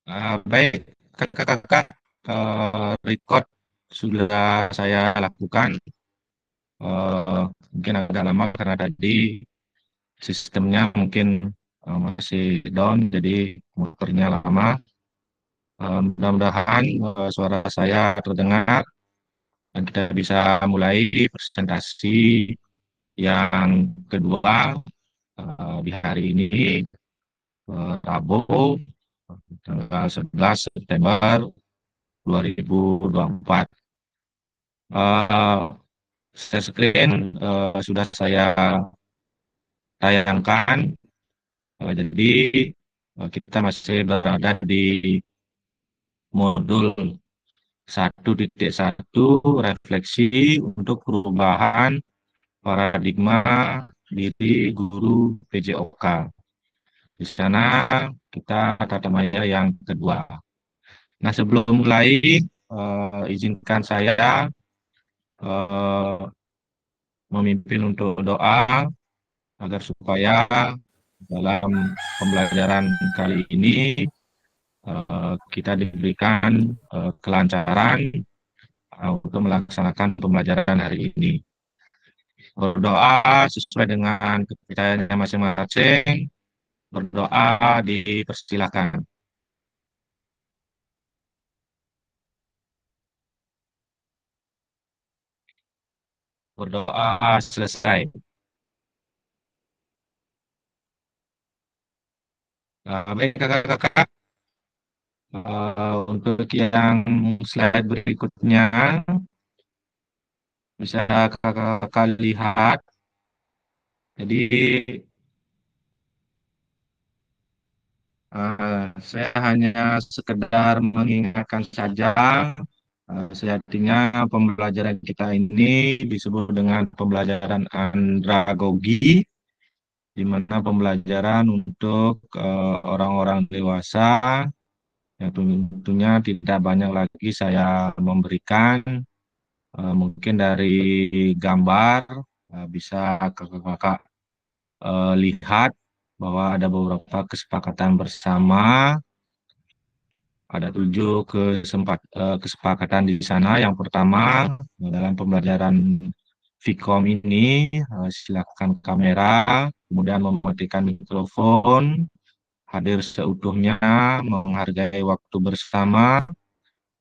Baik, kakak-kakak, record sudah saya lakukan. Mungkin agak lama karena tadi sistemnya mungkin masih down, jadi motornya lama. Mudah-mudahan suara saya terdengar dan kita bisa mulai presentasi yang kedua di hari ini, Rabu, tanggal 11 September 2024. Uh, Share screen sudah saya tayangkan. Jadi kita masih berada di modul 1.1 refleksi untuk perubahan paradigma diri guru PJOK. Di sana kita tata maya yang kedua. Nah, sebelum mulai, izinkan saya eh, memimpin untuk doa agar supaya dalam pembelajaran kali ini kita diberikan kelancaran untuk melaksanakan pembelajaran hari ini. Berdoa sesuai dengan kepercayaannya masing-masing. Berdoa dipersilakan. Berdoa selesai. Baik kakak-kakak, untuk yang slide berikutnya bisa kakak-kakak lihat. Jadi saya hanya sekedar mengingatkan saja, sejatinya pembelajaran kita ini disebut dengan pembelajaran andragogi, di mana pembelajaran untuk orang-orang dewasa yang tentunya tidak banyak lagi saya memberikan. Mungkin dari gambar bisa kakak-kakak lihat bahwa ada beberapa kesepakatan bersama. Ada 7 kesepakatan di sana. Yang pertama, dalam pembelajaran Vcom ini, silakan kamera, kemudian mematikan mikrofon, hadir seutuhnya, menghargai waktu bersama,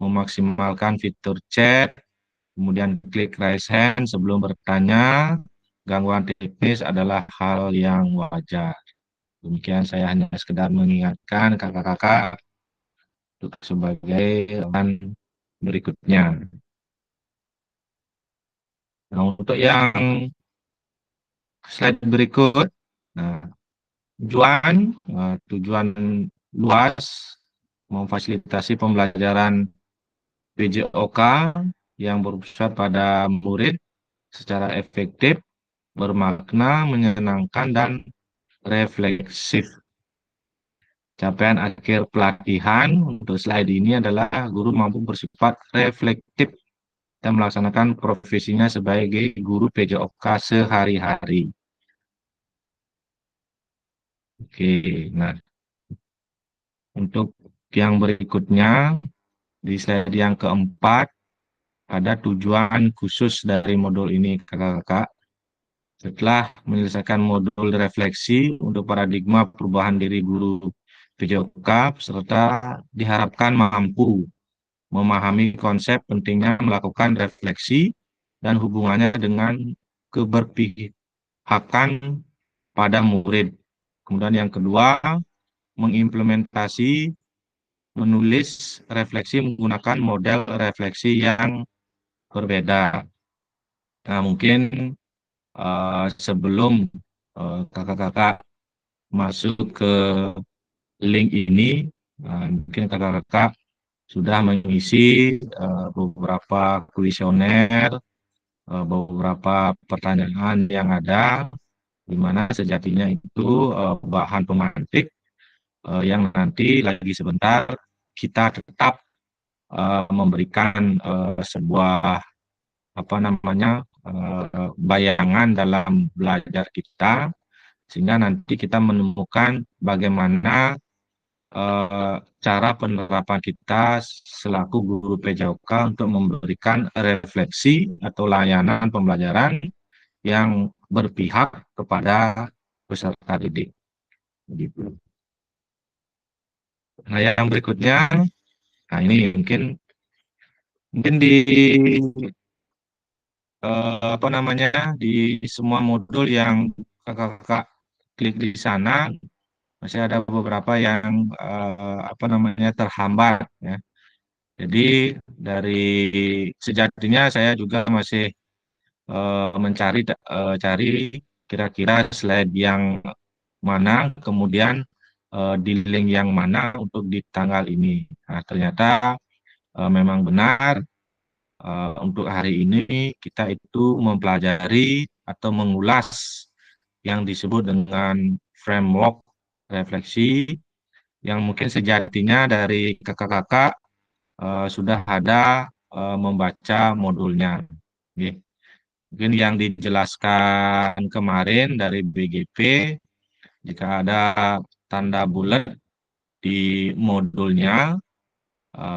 memaksimalkan fitur chat, kemudian klik raise hand sebelum bertanya. Gangguan teknis adalah hal yang wajar. Demikian saya hanya sekedar mengingatkan kakak-kakak untuk sebagai bahan berikutnya. Nah, untuk yang slide berikut, nah, tujuan tujuan luas memfasilitasi pembelajaran PJOK yang berpusat pada murid secara efektif, bermakna, menyenangkan, dan refleksif. Capaian akhir pelatihan untuk slide ini adalah guru mampu bersifat reflektif dan melaksanakan profesinya sebagai guru PJOK sehari-hari. Oke, nah untuk yang berikutnya di slide yang keempat ada tujuan khusus dari modul ini kakak-kakak. Setelah menyelesaikan modul refleksi untuk paradigma perubahan diri guru PJOK, peserta diharapkan mampu memahami konsep pentingnya melakukan refleksi dan hubungannya dengan keberpihakan pada murid. Kemudian yang kedua, mengimplementasi menulis refleksi menggunakan model refleksi yang berbeda. Nah, mungkin sebelum kakak-kakak masuk ke link ini, mungkin kakak-kakak sudah mengisi beberapa kuesioner, beberapa pertanyaan yang ada, di mana sejatinya itu bahan pemantik yang nanti lagi sebentar kita tetap memberikan sebuah apa namanya bayangan dalam belajar kita, sehingga nanti kita menemukan bagaimana cara penerapan kita selaku guru PJOK untuk memberikan refleksi atau layanan pembelajaran yang berpihak kepada peserta didik. Begitu. Nah, yang berikutnya, nah ini mungkin di apa namanya di semua modul yang kakak-kakak klik di sana masih ada beberapa yang apa namanya terhambat ya. Jadi dari sejatinya saya juga masih cari kira-kira slide yang mana, kemudian di link yang mana untuk di tanggal ini. Nah, ternyata memang benar untuk hari ini kita itu mempelajari atau mengulas yang disebut dengan framework refleksi yang mungkin sejatinya dari kakak-kakak sudah ada membaca modulnya. Oke. Mungkin yang dijelaskan kemarin dari BGP, jika ada tanda bulat di modulnya,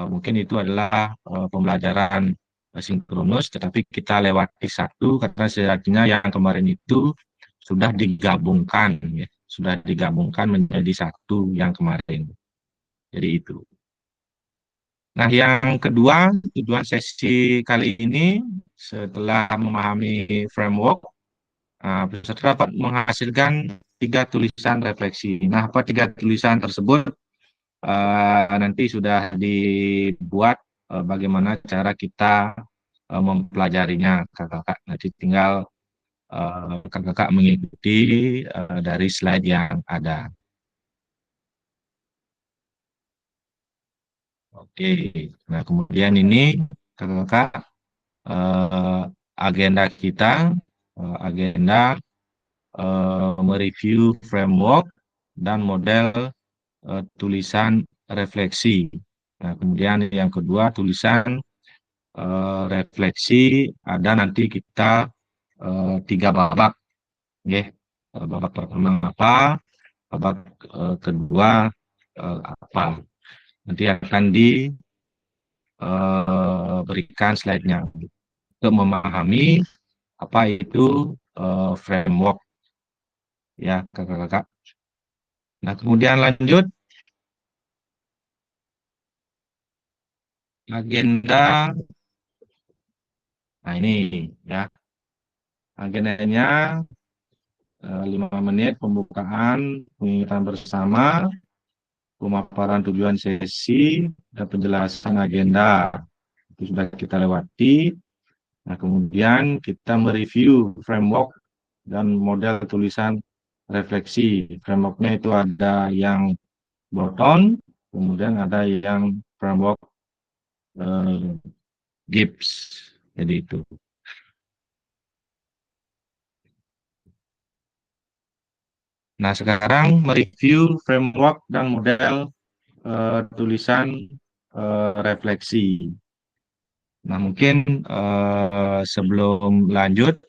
mungkin itu adalah pembelajaran sinkronus, tetapi kita lewati satu karena sejatinya yang kemarin itu sudah digabungkan, ya, sudah digabungkan menjadi satu yang kemarin. Jadi itu. Nah, yang kedua, tujuan sesi kali ini setelah memahami framework, peserta dapat menghasilkan 3 tulisan refleksi. Nah, apa 3 tulisan tersebut? Nanti sudah dibuat bagaimana cara kita mempelajarinya, kakak-kakak. Nanti tinggal kakak-kakak mengikuti dari slide yang ada. Oke, nah kemudian ini kakak-kakak eh, agenda kita, agenda mereview framework dan model tulisan refleksi. Nah, kemudian yang kedua tulisan refleksi ada nanti kita 3 babak, ya. Babak pertama apa, babak kedua apa. Nanti akan diberikan slide-nya untuk memahami apa itu framework ya kakak-kakak. Nah, kemudian lanjut agenda. Nah, ini ya agendanya 5 menit pembukaan, pengingitan bersama, pemaparan tujuan sesi, dan penjelasan agenda. Itu sudah kita lewati. Nah, kemudian kita mereview framework dan model tulisan refleksi. Frameworknya itu ada yang Burton, kemudian ada yang framework eh, Gibbs. Jadi itu. Nah, sekarang mereview framework dan model tulisan refleksi. Nah, mungkin sebelum lanjut,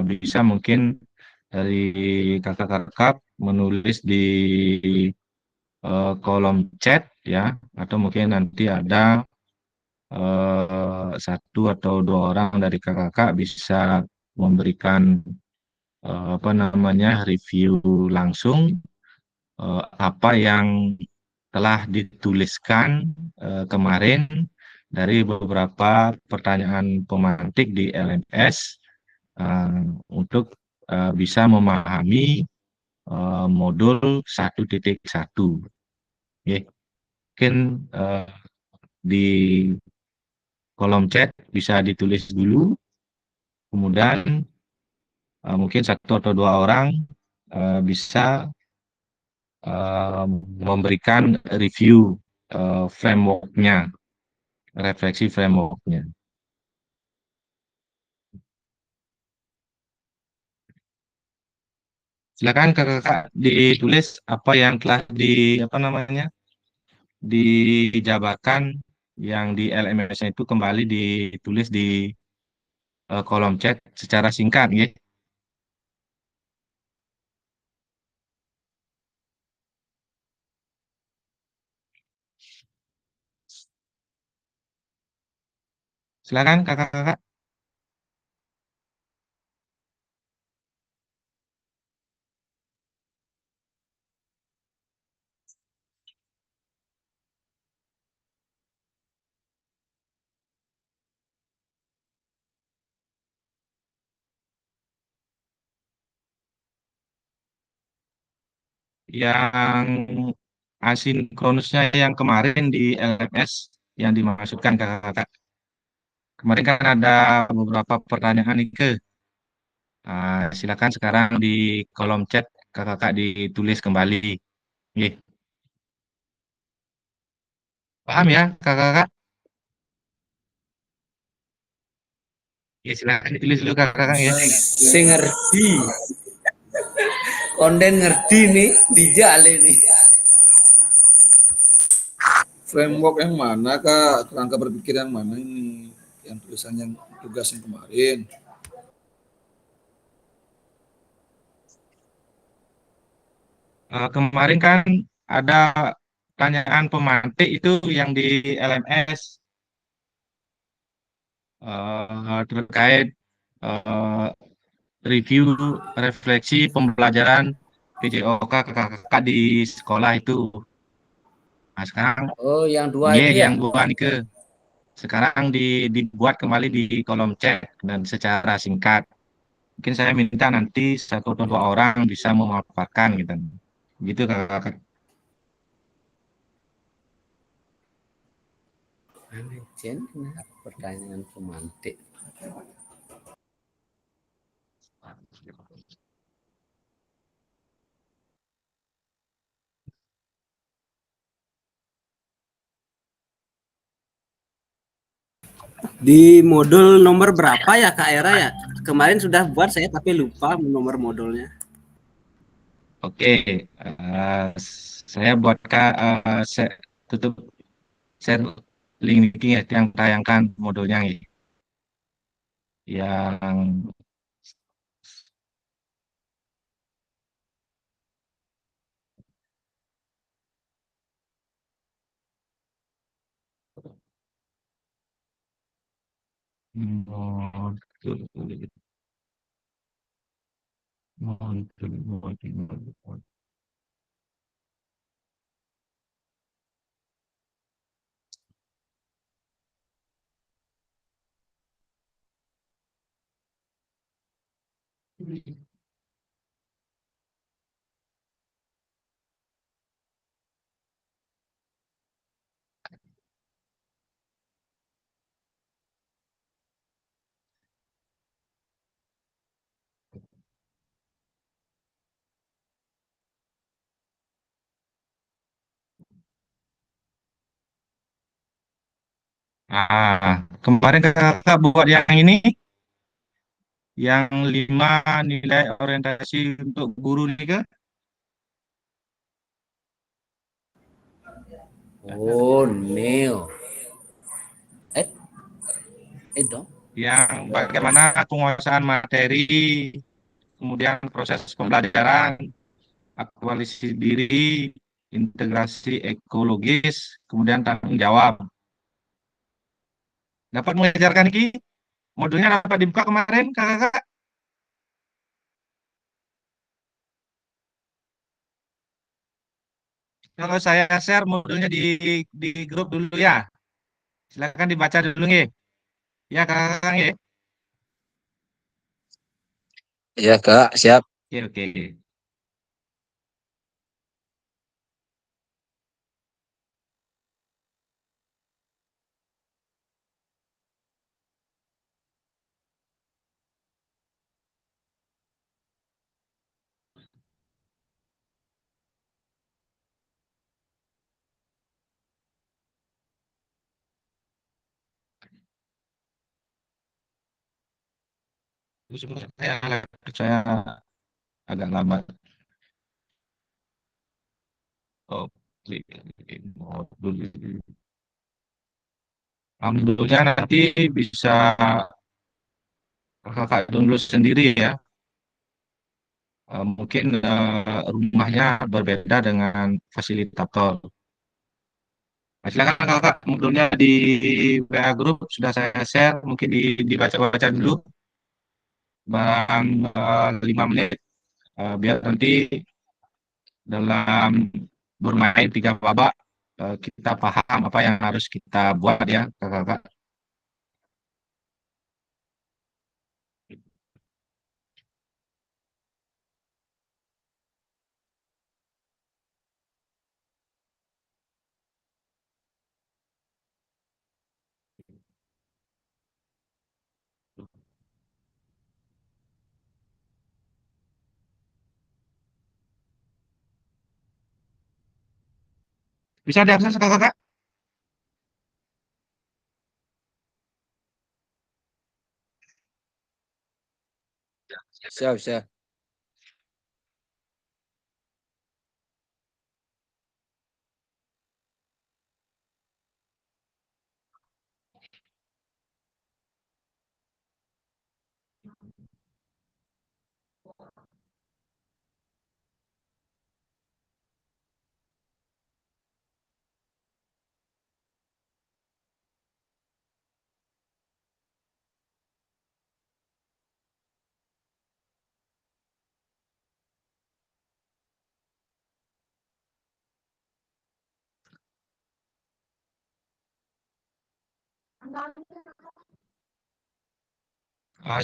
bisa mungkin dari kakak-kakak menulis di kolom chat ya, atau mungkin nanti ada 1 atau 2 orang dari kakak-kakak bisa memberikan apa namanya review langsung apa yang telah dituliskan kemarin dari beberapa pertanyaan pemantik di LMS untuk bisa memahami modul 1.1. Ya, mungkin di kolom chat bisa ditulis dulu, kemudian mungkin 1 atau 2 orang bisa memberikan review framework-nya, refleksi framework-nya. Silakan kakak ditulis apa yang telah apa namanya dijabarkan yang di LMS-nya itu kembali ditulis di kolom chat secara singkat, ya. Silakan kakak-kakak. Yang asinkronusnya yang kemarin di LMS yang dimaksudkan kakak-kakak. Kemarin kan ada beberapa pertanyaan nih ke. Silakan sekarang di kolom chat kakak-kakak ditulis kembali. Oke. Paham ya kakak-kakak? Ya silakan ditulis dulu kakak-kakak ya. Saya ngerti, konten ngerti nih, dijali nih. Framework yang mana kak? Kerangka berpikir yang mana ini? Yang tulisan yang tugas yang kemarin. Kemarin kan ada pertanyaan pemantik itu yang di LMS terkait eh, review refleksi pembelajaran PJOK kakak-kakak di sekolah itu. Nah, sekarang Oh, yang dua Y itu ya? yang buat nih ke sekarang dibuat kembali di kolom chat dan secara singkat. Mungkin saya minta nanti satu atau dua orang bisa memaparkan gitu. Gitu kakak-kakak. Aneh, Jen, pertanyaan pemantik. Di modul nomor berapa ya Kak Era ya? Kemarin sudah buat saya tapi lupa nomor modulnya. Oke, saya buat tutup share link ini ya, yang tayangkan modulnya ya. Yang modul, modul. Kemarin kakak buat yang ini, yang 5 nilai orientasi untuk guru nih ke? Oh, Neo. Eh, dong. Yang bagaimana penguasaan materi, kemudian proses pembelajaran, aktualisasi diri, integrasi ekologis, kemudian tanggung jawab. Dapat mengajarkan ini, modulnya dapat dibuka kemarin, kakak. Kalau saya share modulnya di grup dulu ya. Silakan dibaca dulu nih. Ya, kakak ya. Iya Kak, siap. Oke, oke. Saya agak lambat. Oh, klik modul. Modulnya nanti bisa kakak download sendiri ya. Mungkin rumahnya berbeda dengan fasilitator. Nah, silakan kakak modulnya di WA grup sudah saya share, mungkin dibaca-baca dulu dalam 5 menit, biar nanti dalam bermain 3 babak kita paham apa yang harus kita buat ya kakak-kakak. Bisa diakses kakak-kakak? Siap, siap.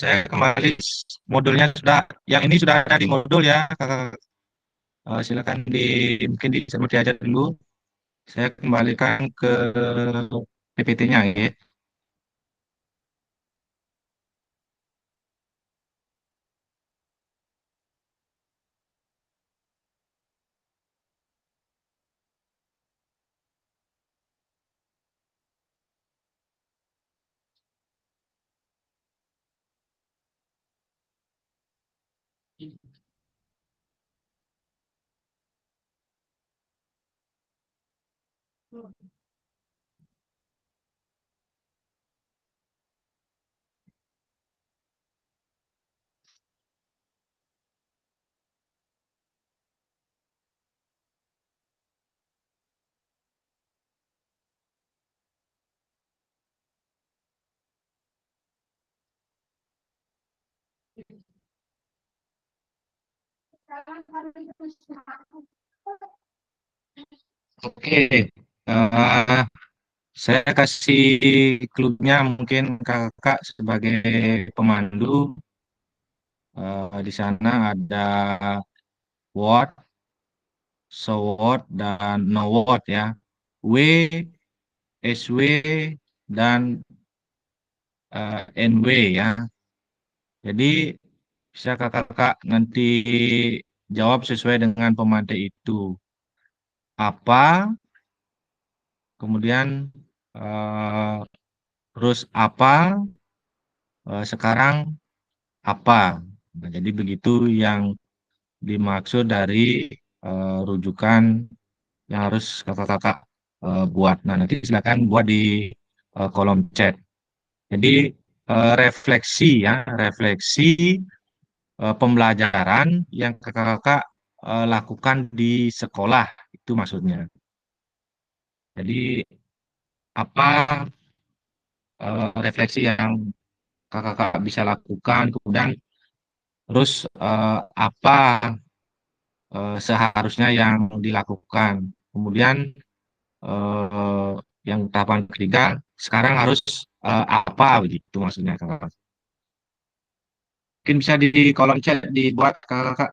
Saya kembali modulnya sudah, yang ini sudah ada di modul ya kakak. Silakan mungkin seperti aja dulu. Saya kembalikan ke PPT-nya ya. Oke, eh, saya kasih klubnya mungkin kakak sebagai pemandu. Di sana ada what, so what, dan no what ya. W, SW, dan NW ya. Jadi bisa kakak-kakak nanti jawab sesuai dengan pemantik itu. Apa, kemudian eh, terus apa, sekarang apa. Nah, jadi begitu yang dimaksud dari rujukan yang harus kakak-kakak buat. Nah, nanti silakan buat di kolom chat. Jadi refleksi ya, refleksi pembelajaran yang kakak-kakak lakukan di sekolah, itu maksudnya. Jadi apa refleksi yang kakak-kakak bisa lakukan, kemudian terus apa seharusnya yang dilakukan. Kemudian eh, yang tahapan ketiga, sekarang harus apa begitu maksudnya kakak. Mungkin bisa di kolom chat dibuat kakak-kakak.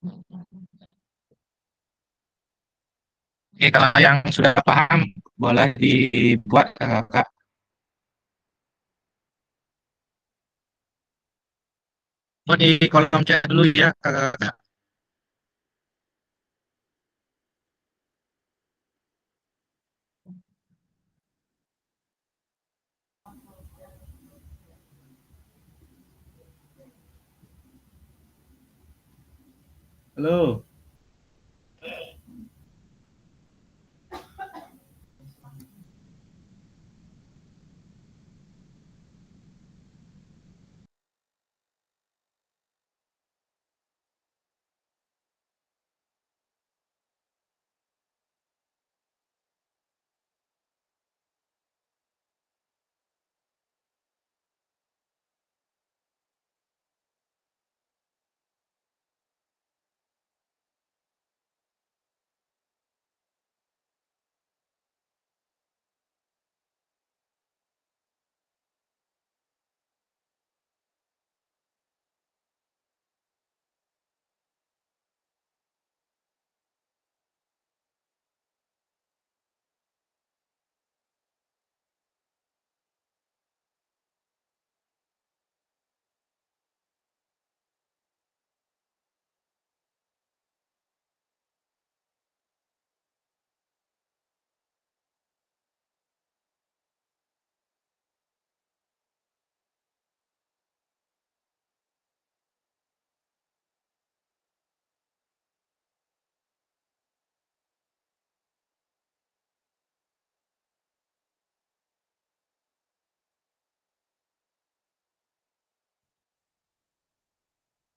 Oke, kalau yang sudah paham, boleh dibuat kakak. Oh, di kolom chat dulu ya kakak. Halo.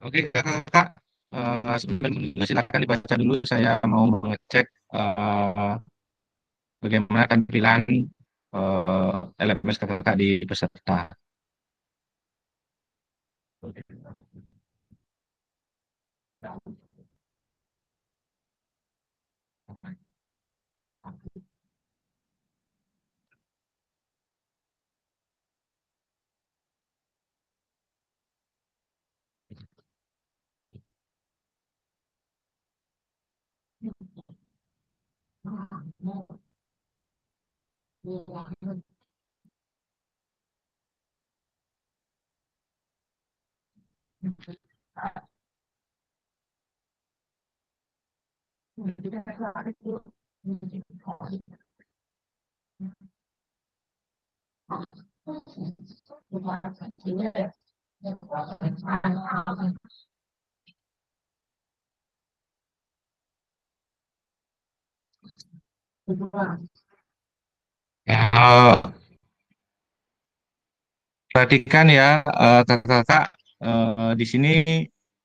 Oke kakak, sebelum silakan dibaca dulu. Saya mau mengecek bagaimana tampilan LMS kakak di peserta. Ya, perhatikan ya kakak-kakak, di sini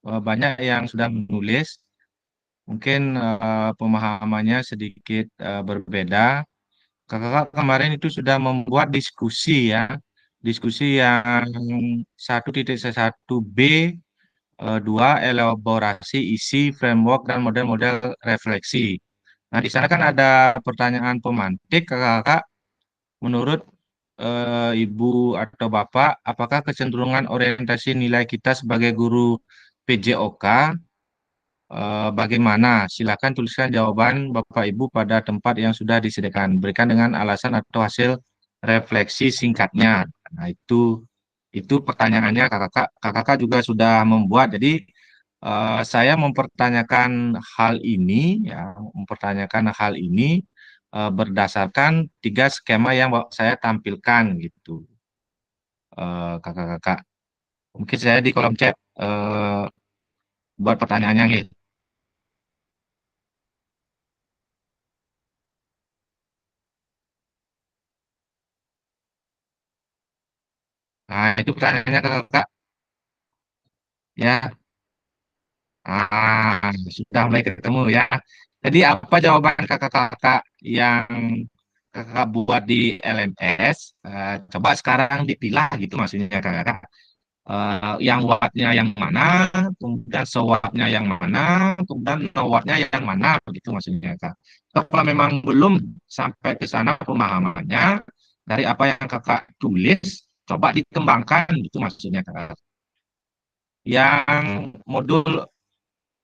banyak yang sudah menulis, mungkin pemahamannya sedikit berbeda. Kakak-kakak kemarin itu sudah membuat diskusi ya, diskusi yang 1.1b 2 elaborasi isi framework dan model-model refleksi. Nah, di sana kan ada pertanyaan pemantik kakak-kakak. Menurut Ibu atau Bapak, apakah kecenderungan orientasi nilai kita sebagai guru PJOK bagaimana? Silakan tuliskan jawaban Bapak Ibu pada tempat yang sudah disediakan. Berikan dengan alasan atau hasil refleksi singkatnya. Nah, itu pertanyaannya kakak. Kakak juga sudah membuat. Jadi saya mempertanyakan hal ini, ya, mempertanyakan hal ini berdasarkan 3 skema yang saya tampilkan gitu, kakak-kakak. Mungkin saya di kolom chat buat pertanyaannya gitu. Nah, itu pertanyaannya kakak. Ya, sudah mulai ketemu ya. Jadi apa jawaban kakak-kakak yang kakak buat di LMS? Coba sekarang dipilah gitu maksudnya kakak. Yang wattnya yang mana, kemudian sewatnya yang mana, kemudian no wattnya yang mana, begitu maksudnya kak. Kalau memang belum sampai ke sana pemahamannya dari apa yang kakak tulis, coba dikembangkan, gitu maksudnya kak. Yang modul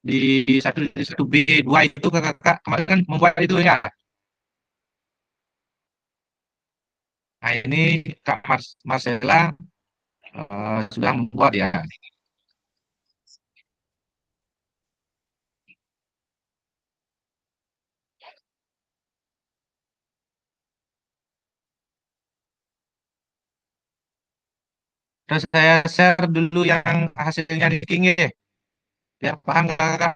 di satu B2 itu kakak kemarin kan membuat itu ya. Nah ini Kak Marcella sudah membuat ya. Terus saya share dulu yang hasilnya di King ya. Ya paham nggak kakak?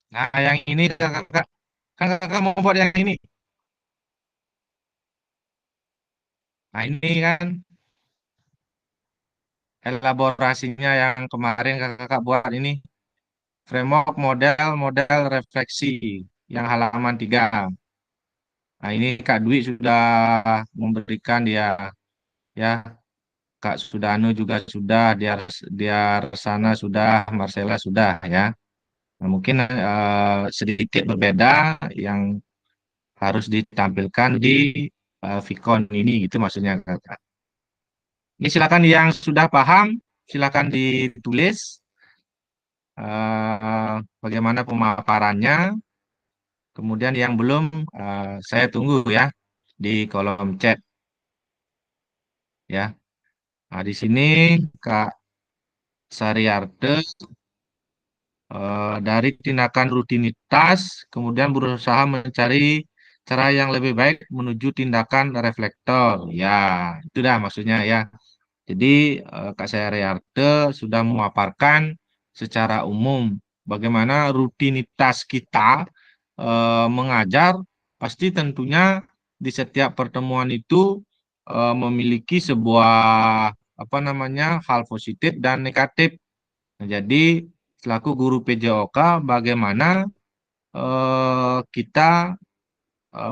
Nah yang ini kakak, kan kakak mau buat yang ini. Nah ini kan elaborasinya yang kemarin kakak buat ini. Framework model refleksi yang halaman 3. Nah ini Kak Dwi sudah memberikan dia ya, Kak Sudanu juga sudah, dia sana sudah, Marcella sudah ya. Nah, mungkin sedikit berbeda yang harus ditampilkan di Vicon ini gitu maksudnya Kakak. Ini silakan yang sudah paham silakan ditulis bagaimana pemaparannya. Kemudian yang belum saya tunggu ya di kolom chat ya. Nah, di sini Kak Sariarte dari tindakan rutinitas kemudian berusaha mencari cara yang lebih baik menuju tindakan reflektor. Ya, itu dah maksudnya ya. Jadi Kak Sariarte sudah memaparkan secara umum bagaimana rutinitas kita mengajar pasti tentunya di setiap pertemuan itu memiliki sebuah apa namanya hal positif dan negatif. Nah, jadi selaku guru PJOK bagaimana kita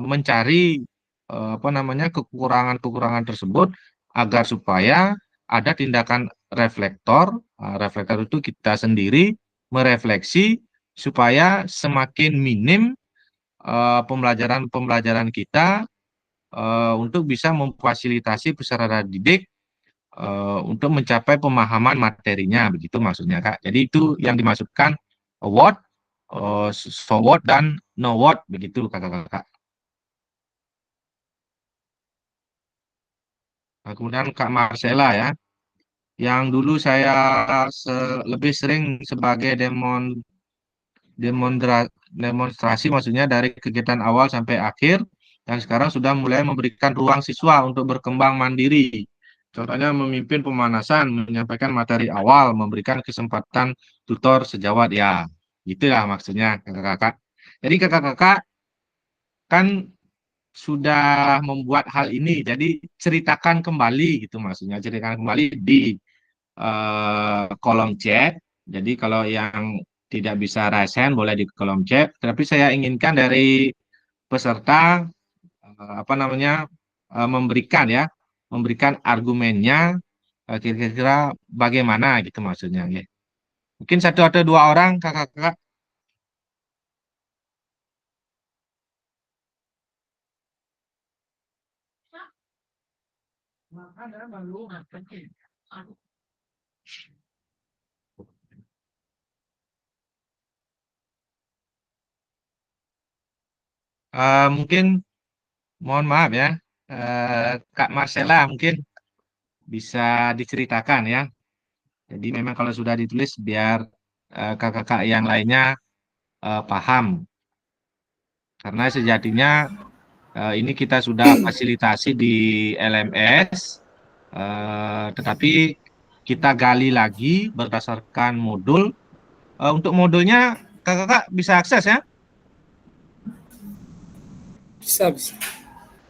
mencari apa namanya kekurangan-kekurangan tersebut agar supaya ada tindakan reflektor. Reflektor itu kita sendiri merefleksi supaya semakin minim pembelajaran-pembelajaran kita untuk bisa memfasilitasi peserta didik untuk mencapai pemahaman materinya, begitu maksudnya Kak. Jadi itu yang dimaksudkan what, so what, dan no what, begitu Kakak-kakak. Nah, kemudian Kak Marcella ya, yang dulu saya lebih sering sebagai demonstrasi maksudnya dari kegiatan awal sampai akhir dan sekarang sudah mulai memberikan ruang siswa untuk berkembang mandiri. Contohnya memimpin pemanasan, menyampaikan materi awal, memberikan kesempatan tutor sejawat ya. Itulah maksudnya kakak-kakak. Jadi kakak-kakak kan sudah membuat hal ini, jadi ceritakan kembali gitu maksudnya, ceritakan kembali di kolom chat. Jadi kalau yang tidak bisa raise hand boleh di kolom chat. Tapi saya inginkan dari peserta apa namanya memberikan ya, memberikan argumennya kira-kira bagaimana gitu maksudnya. Ya. Mungkin satu atau dua orang kakak-kakak. Mungkin mohon maaf ya, Kak Marcella mungkin bisa diceritakan ya. Jadi memang kalau sudah ditulis biar kakak-kakak yang lainnya paham. Karena sejatinya ini kita sudah fasilitasi di LMS, tetapi kita gali lagi berdasarkan modul. Untuk modulnya kakak-kakak bisa akses ya? Bisa.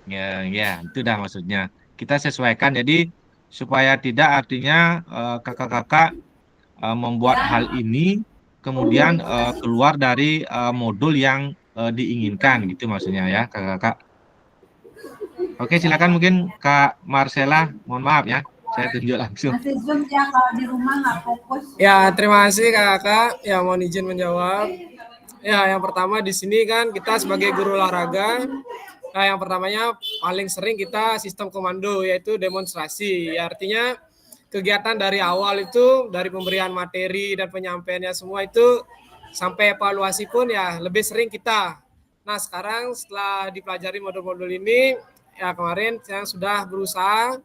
Ya, itu dah maksudnya. Kita sesuaikan jadi supaya tidak artinya kakak-kakak membuat hal ini kemudian keluar dari modul yang diinginkan gitu maksudnya ya kakak-kakak. Oke silakan mungkin Kak Marcella, mohon maaf ya saya tunjuk langsung. Masih Zoom ya, kalau di rumah nggak fokus. Ya, terima kasih Kakak. Ya, mohon izin menjawab. Ya, yang pertama di sini kan kita sebagai guru olahraga, nah, yang pertamanya paling sering kita sistem komando yaitu demonstrasi. Ya, artinya kegiatan dari awal itu dari pemberian materi dan penyampaiannya semua itu sampai evaluasi pun ya lebih sering kita. Nah, sekarang setelah dipelajari modul-modul ini, ya kemarin saya sudah berusaha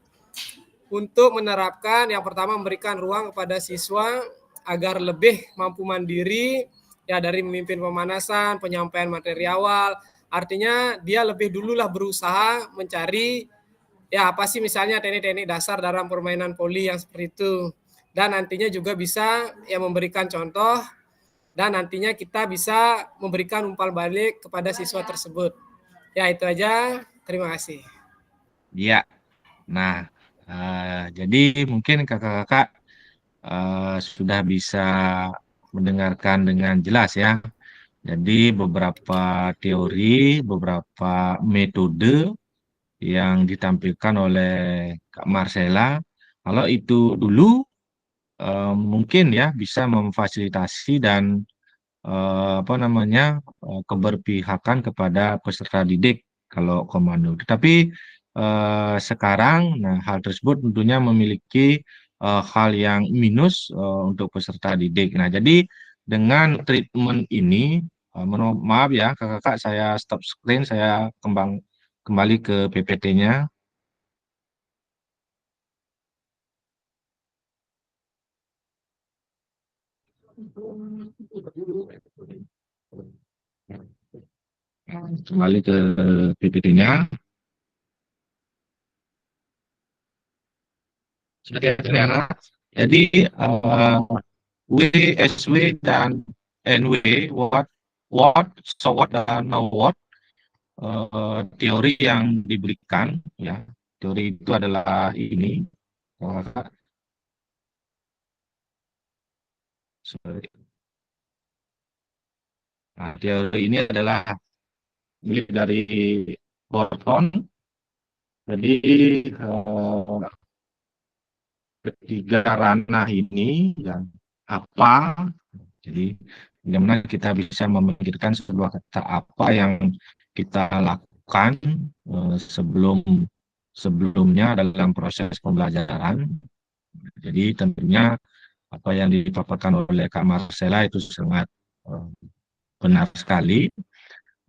untuk menerapkan yang pertama memberikan ruang kepada siswa agar lebih mampu mandiri ya dari memimpin pemanasan, penyampaian materi awal. Artinya dia lebih dululah berusaha mencari ya apa sih misalnya teknik-teknik dasar dalam permainan voli yang seperti itu. Dan nantinya juga bisa ya memberikan contoh dan nantinya kita bisa memberikan umpan balik kepada siswa tersebut. Ya itu aja. Terima kasih. Iya. Nah, jadi mungkin kakak-kakak sudah bisa mendengarkan dengan jelas ya. Jadi beberapa teori, beberapa metode yang ditampilkan oleh Kak Marcella, kalau itu dulu mungkin ya bisa memfasilitasi dan keberpihakan kepada peserta didik kalau komando. Tetapi sekarang, nah, hal tersebut tentunya memiliki hal yang minus untuk peserta didik. Nah, jadi dengan treatment ini, maaf ya, kakak-kakak, saya stop screen, saya kembali ke PPT-nya. Kembali ke PPT-nya. Jadi W, SW, dan NW, so what, dan no what, teori yang diberikan, ya, teori itu adalah ini. Nah, teori ini adalah milik dari Borton. Jadi ketiga ranah ini yang apa, jadi bagaimana kita bisa memikirkan sebuah kata apa yang kita lakukan sebelumnya dalam proses pembelajaran. Jadi tentunya apa yang dipaparkan oleh Kak Marcella itu sangat benar sekali.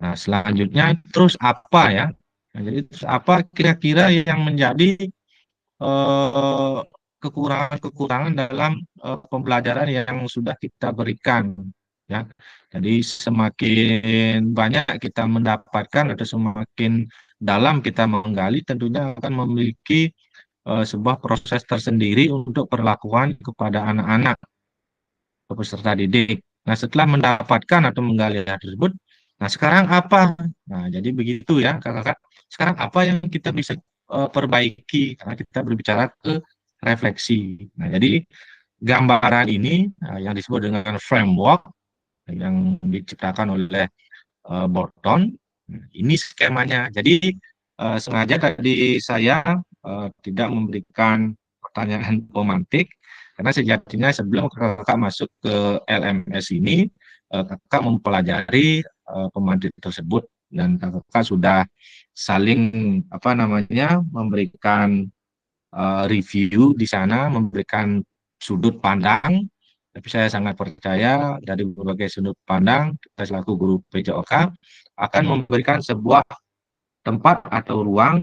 Nah, selanjutnya terus apa ya? Nah, jadi terus apa kira-kira yang menjadi kekurangan-kekurangan dalam pembelajaran yang sudah kita berikan, ya. Jadi semakin banyak kita mendapatkan atau semakin dalam kita menggali, tentunya akan memiliki sebuah proses tersendiri untuk perlakuan kepada anak-anak peserta didik. Nah, setelah mendapatkan atau menggali hal tersebut, nah sekarang apa? Nah, jadi begitu ya, kakak-kakak. Sekarang apa yang kita bisa perbaiki, karena kita berbicara ke refleksi. Nah, jadi gambaran ini yang disebut dengan framework yang diciptakan oleh Borton, ini skemanya. Jadi sengaja tadi saya tidak memberikan pertanyaan pemantik, karena sejatinya sebelum kakak masuk ke LMS ini, kakak mempelajari pemantik tersebut dan kakak sudah saling memberikan review di sana, memberikan sudut pandang. Tapi saya sangat percaya dari berbagai sudut pandang, kita selaku guru PJOK akan memberikan sebuah tempat atau ruang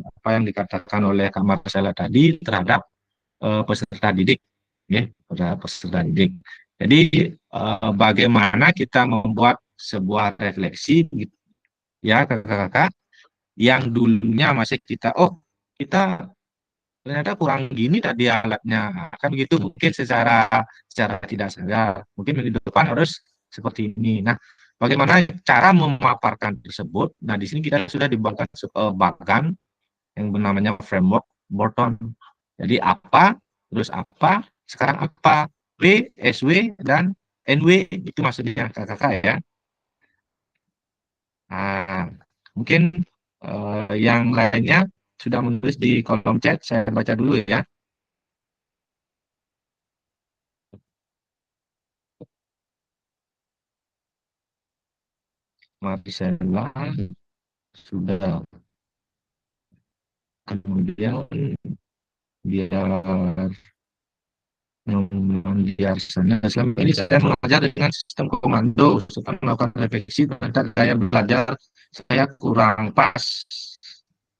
apa yang dikatakan oleh Kak Marcella tadi terhadap peserta didik, ya, terhadap peserta didik. Jadi bagaimana kita membuat sebuah refleksi, gitu, ya kakak-kakak, yang dulunya masih kita ternyata kurang gini tadi alatnya, kan begitu, mungkin secara tidak sadar, mungkin minggu depan harus seperti ini. Nah, bagaimana cara memaparkan tersebut? Nah, di sini kita sudah dibuatkan bagan yang namanya framework Borton. Jadi apa, terus apa, sekarang apa, W, SW, dan NW, itu maksudnya kakak-kakak ya. Nah, mungkin yang lainnya sudah menulis di kolom chat, saya baca dulu ya. Marcella sudah, kemudian biar biar sana. Selama ini saya mengajar dengan sistem komando. Setelah melakukan refleksi, ternyata saya belajar saya kurang pas,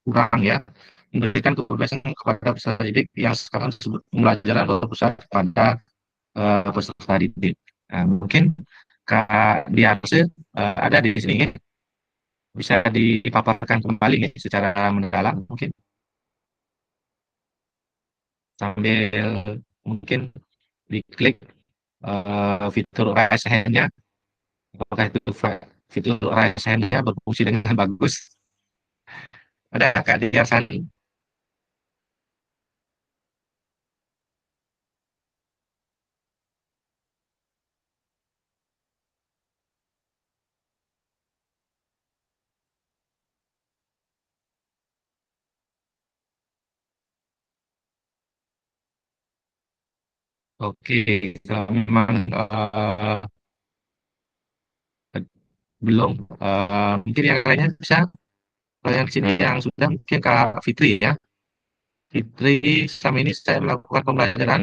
kurang ya, memberikan kebebasan kepada peserta didik yang sekarang disebut pembelajaran berpusat pada peserta didik. Nah, mungkin Kak Diarse ada di sini, bisa dipaparkan kembali ya, secara mendalam mungkin sambil mungkin diklik fitur raise hand-nya, apakah itu fitur raise hand-nya berfungsi dengan bagus. Ada Kak Diarsani. Oke, kalau memang belum, mungkin yang lainnya bisa. Kalau yang sini yang sudah mungkin Kak Fitri ya. Fitri, selama ini saya melakukan pembelajaran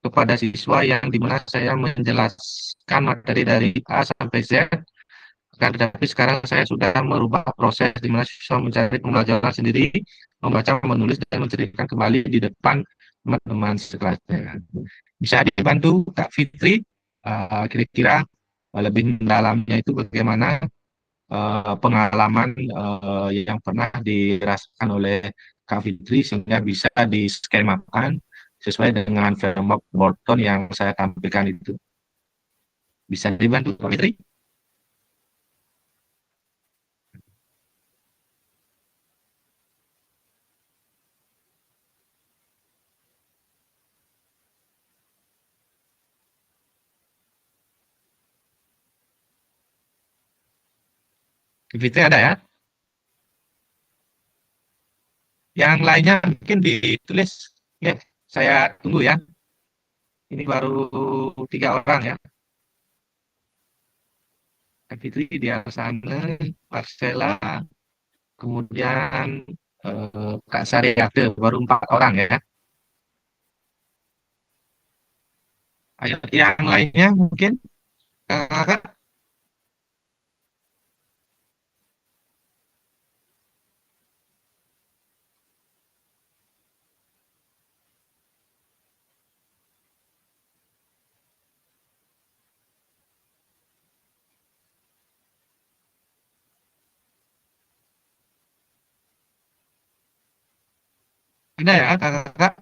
kepada siswa yang dimana saya menjelaskan materi dari A sampai Z. Kan, tetapi sekarang saya sudah merubah proses di mana siswa mencari pembelajaran sendiri, membaca, menulis, dan menceritakan kembali di depan teman-teman sekelasnya. Bisa dibantu Kak Fitri, kira-kira lebih dalamnya itu bagaimana pengalaman yang pernah dirasakan oleh Kak Fitri sehingga bisa diskemakan sesuai dengan framework Bolton yang saya tampilkan itu. Bisa dibantu Kak Fitri? Kak Fitri ada ya? Yang lainnya mungkin ditulis. Ya, saya tunggu ya. Ini baru 3 orang ya. Kak Fitri, Diarsana, Marcella, kemudian Kak Sariate, baru 4 orang ya. Ayo, yang lainnya mungkin Kakak. Ada ya Kakak?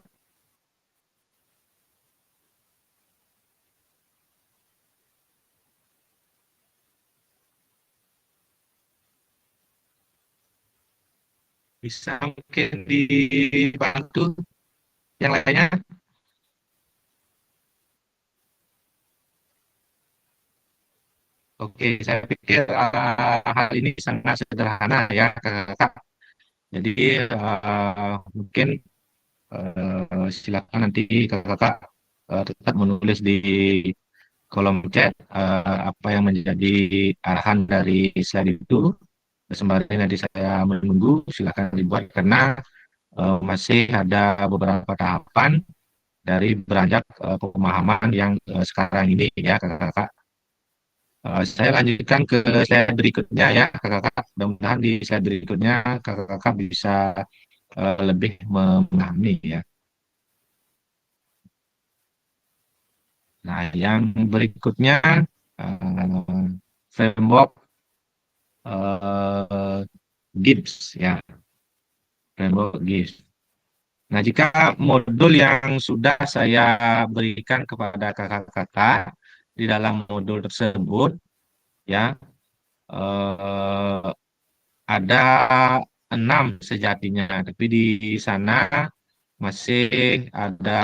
Bisa mungkin dibantu yang lainnya. Oke, saya pikir hal ini sangat sederhana ya Kakak. Jadi mungkin silakan nanti Kakak tetap menulis di kolom chat apa yang menjadi arahan dari slide itu. Sembari nanti saya menunggu, silakan dibuat karena masih ada beberapa tahapan dari beranjak pemahaman yang sekarang ini ya Kakak. Saya lanjutkan ke slide berikutnya ya Kakak. Mudah-mudahan di slide berikutnya Kakak bisa lebih memahami ya. Nah, yang berikutnya framework Gibbs ya, framework Gibbs. Nah, jika modul yang sudah saya berikan kepada kakak-kakak di dalam modul tersebut ya ada 6 sejatinya, tapi di sana masih ada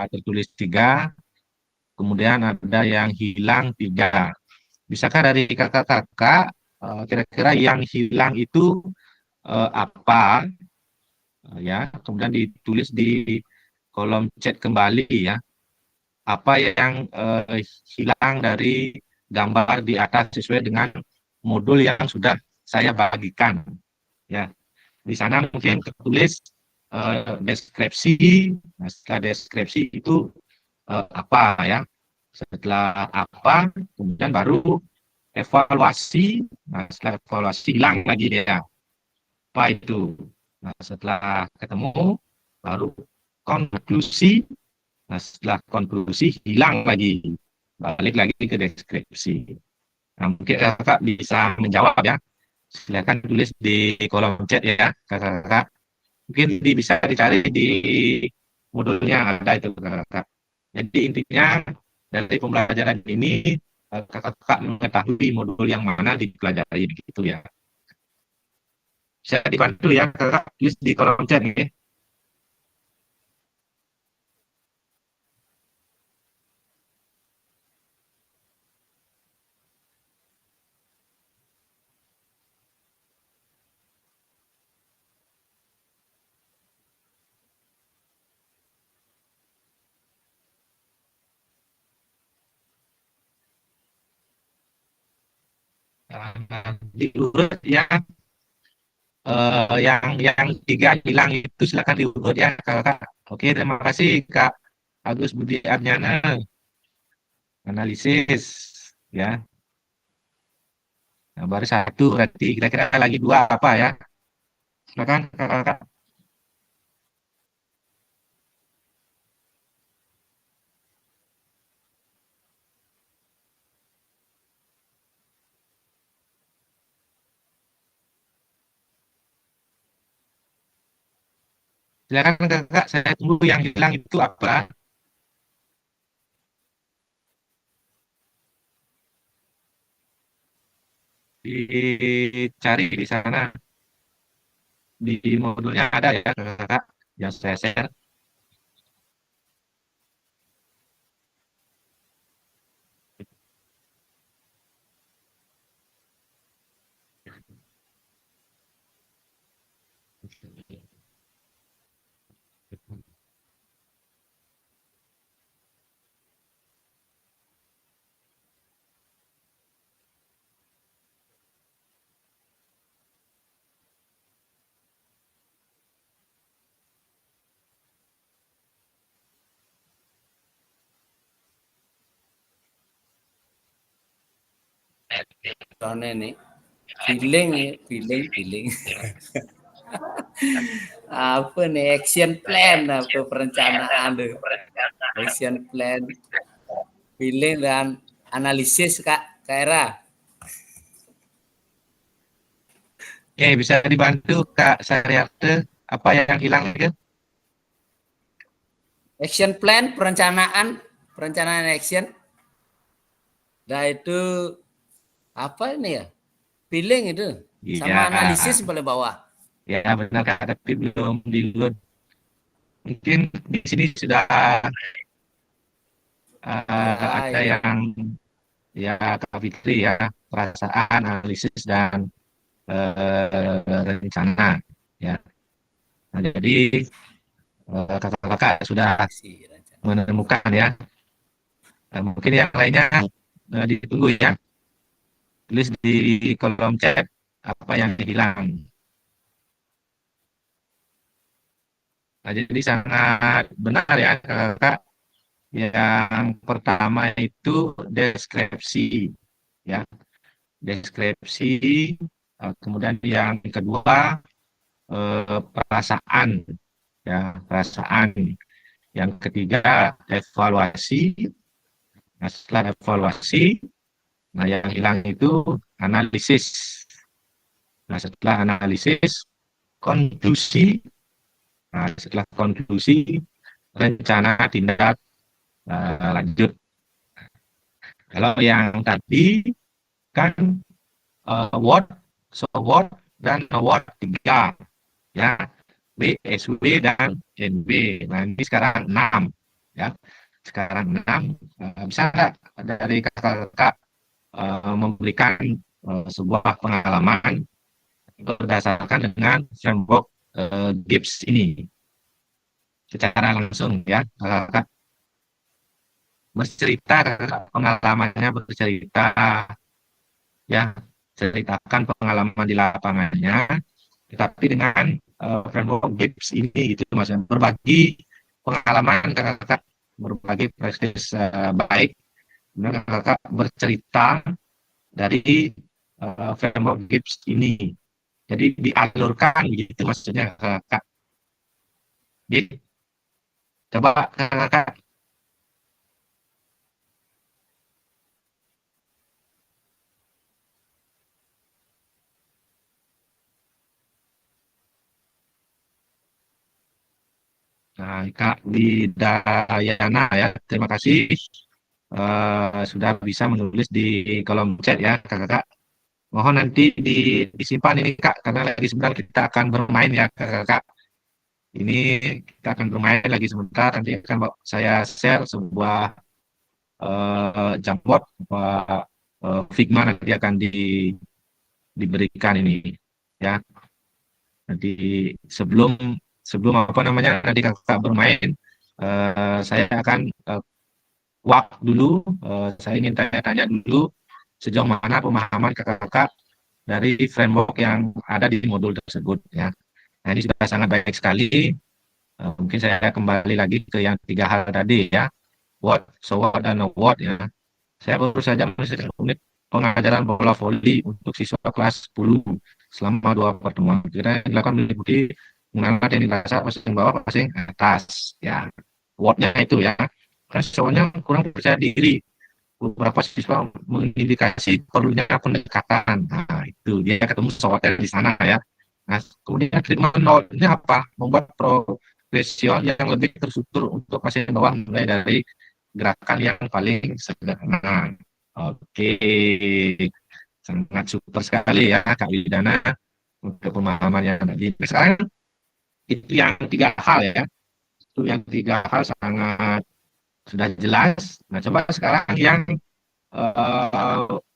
tertulis 3, kemudian ada yang hilang 3. Bisakah dari kakak-kakak kira-kira yang hilang itu apa? Ya, kemudian ditulis di kolom chat kembali ya. Apa yang hilang dari gambar di atas sesuai dengan modul yang sudah saya bagikan. Ya, di sana mungkin tertulis deskripsi. Nah, setelah deskripsi itu apa ya? Setelah apa, kemudian baru evaluasi. Nah, setelah evaluasi hilang lagi dia. Apa itu? Nah, setelah ketemu baru konklusi. Nah, setelah konklusi hilang lagi. Balik lagi ke deskripsi. Nah, mungkin kakak bisa menjawab ya. Silakan tulis di kolom chat ya, kakak. Mungkin bisa dicari di modulnya ada itu kakak. Jadi intinya dari pembelajaran ini kakak mengetahui modul yang mana dipelajari begitu ya. Bisa dibantu ya kakak, tulis di kolom chat nih. Diurut ya, yang 3 hilang itu silakan diurut ya kakak. Oke, terima kasih Kak Agus Budi Arnyana, analisis ya. Nah, baru 1 berarti kira-kira lagi 2 apa ya? Silakan kakak. Silakan kakak, saya tunggu yang hilang itu apa? Dicari di sana, di modulnya ada ya kakak yang saya share. Soalnya nih, feeling. Apa nih action plan, apa perencanaan tuh? Action plan, feeling dan analisis Kak Era. Oke, bisa dibantu Kak Saryarte, apa yang hilang itu? Action plan, perencanaan action. Nah itu apa ini ya? Feeling itu sama Ya, analisis paling bawah. ya benar Kak, tapi belum di-load. Mungkin di sini sudah ada Ya. yang ya Kak Fitri ya, perasaan, analisis dan rencana ya. Nah, jadi kakak-kakak sudah menemukan ya. Nah, mungkin yang lainnya ditunggu ya. Tulis di kolom chat apa yang hilang. Nah, jadi sangat benar ya kakak. Yang pertama itu deskripsi ya. Deskripsi, kemudian yang kedua perasaan ya, perasaan. Yang ketiga evaluasi. Nah, setelah evaluasi, nah yang hilang itu analisis. Nah, setelah analisis, konklusi. Nah, setelah konklusi, rencana tindak lanjut. Kalau yang tadi kan what, so what, dan what 3 ya, BSW dan NB. Nah, ini sekarang 6 ya. Sekarang 6, bisa nggak dari kakak-kakak memberikan sebuah pengalaman berdasarkan dengan framework GIPS ini secara langsung ya, kakak bercerita, kakak pengalamannya bercerita ya, ceritakan pengalaman di lapangannya, tetapi dengan framework GIPS ini gitu Mas, berbagi pengalaman kakak, berbagi praktis baik, kemudian kakak bercerita dari framework GIPS ini. Jadi dialurkan gitu maksudnya kakak. Gitu. Coba kakak. Nah, Kak Widayana ya, terima kasih sudah bisa menulis di kolom chat ya kakak. Mohon nanti disimpan ini Kak, karena lagi sebentar kita akan bermain ya kakak. Ini kita akan bermain lagi sebentar, nanti akan saya share sebuah Jamboard, Figma nanti akan diberikan ini ya. Nanti sebelum sebelum apa namanya nanti kakak bermain, saya akan walk dulu, saya ingin tanya-tanya dulu sejauh mana pemahaman kakak-kakak dari framework yang ada di modul tersebut ya. Nah ini sudah sangat baik sekali. Mungkin saya kembali lagi ke yang 3 hal tadi ya, what, so what, dan what ya. Saya baru saja menyelesaikan unit pengajaran bola voli untuk siswa kelas 10 selama 2 pertemuan. Kita dilakukan meliputi mengenal teknik dasar passing bawah, passing atas ya. What-nya itu ya. Karena soalnya kurang percaya diri. Beberapa siswa mengindikasi perlunya pendekatan. Nah, itu dia ketemu soal di sana ya. Nah, kemudian treatment note ini apa? Membuat progression yang lebih terstruktur untuk pasien bawah mulai dari gerakan yang paling sederhana. Oke, sangat super sekali ya Kak Widana untuk pemahamannya tadi. Sekarang itu yang 3 hal ya. Itu yang 3 hal sangat sudah jelas. Nah, coba sekarang yang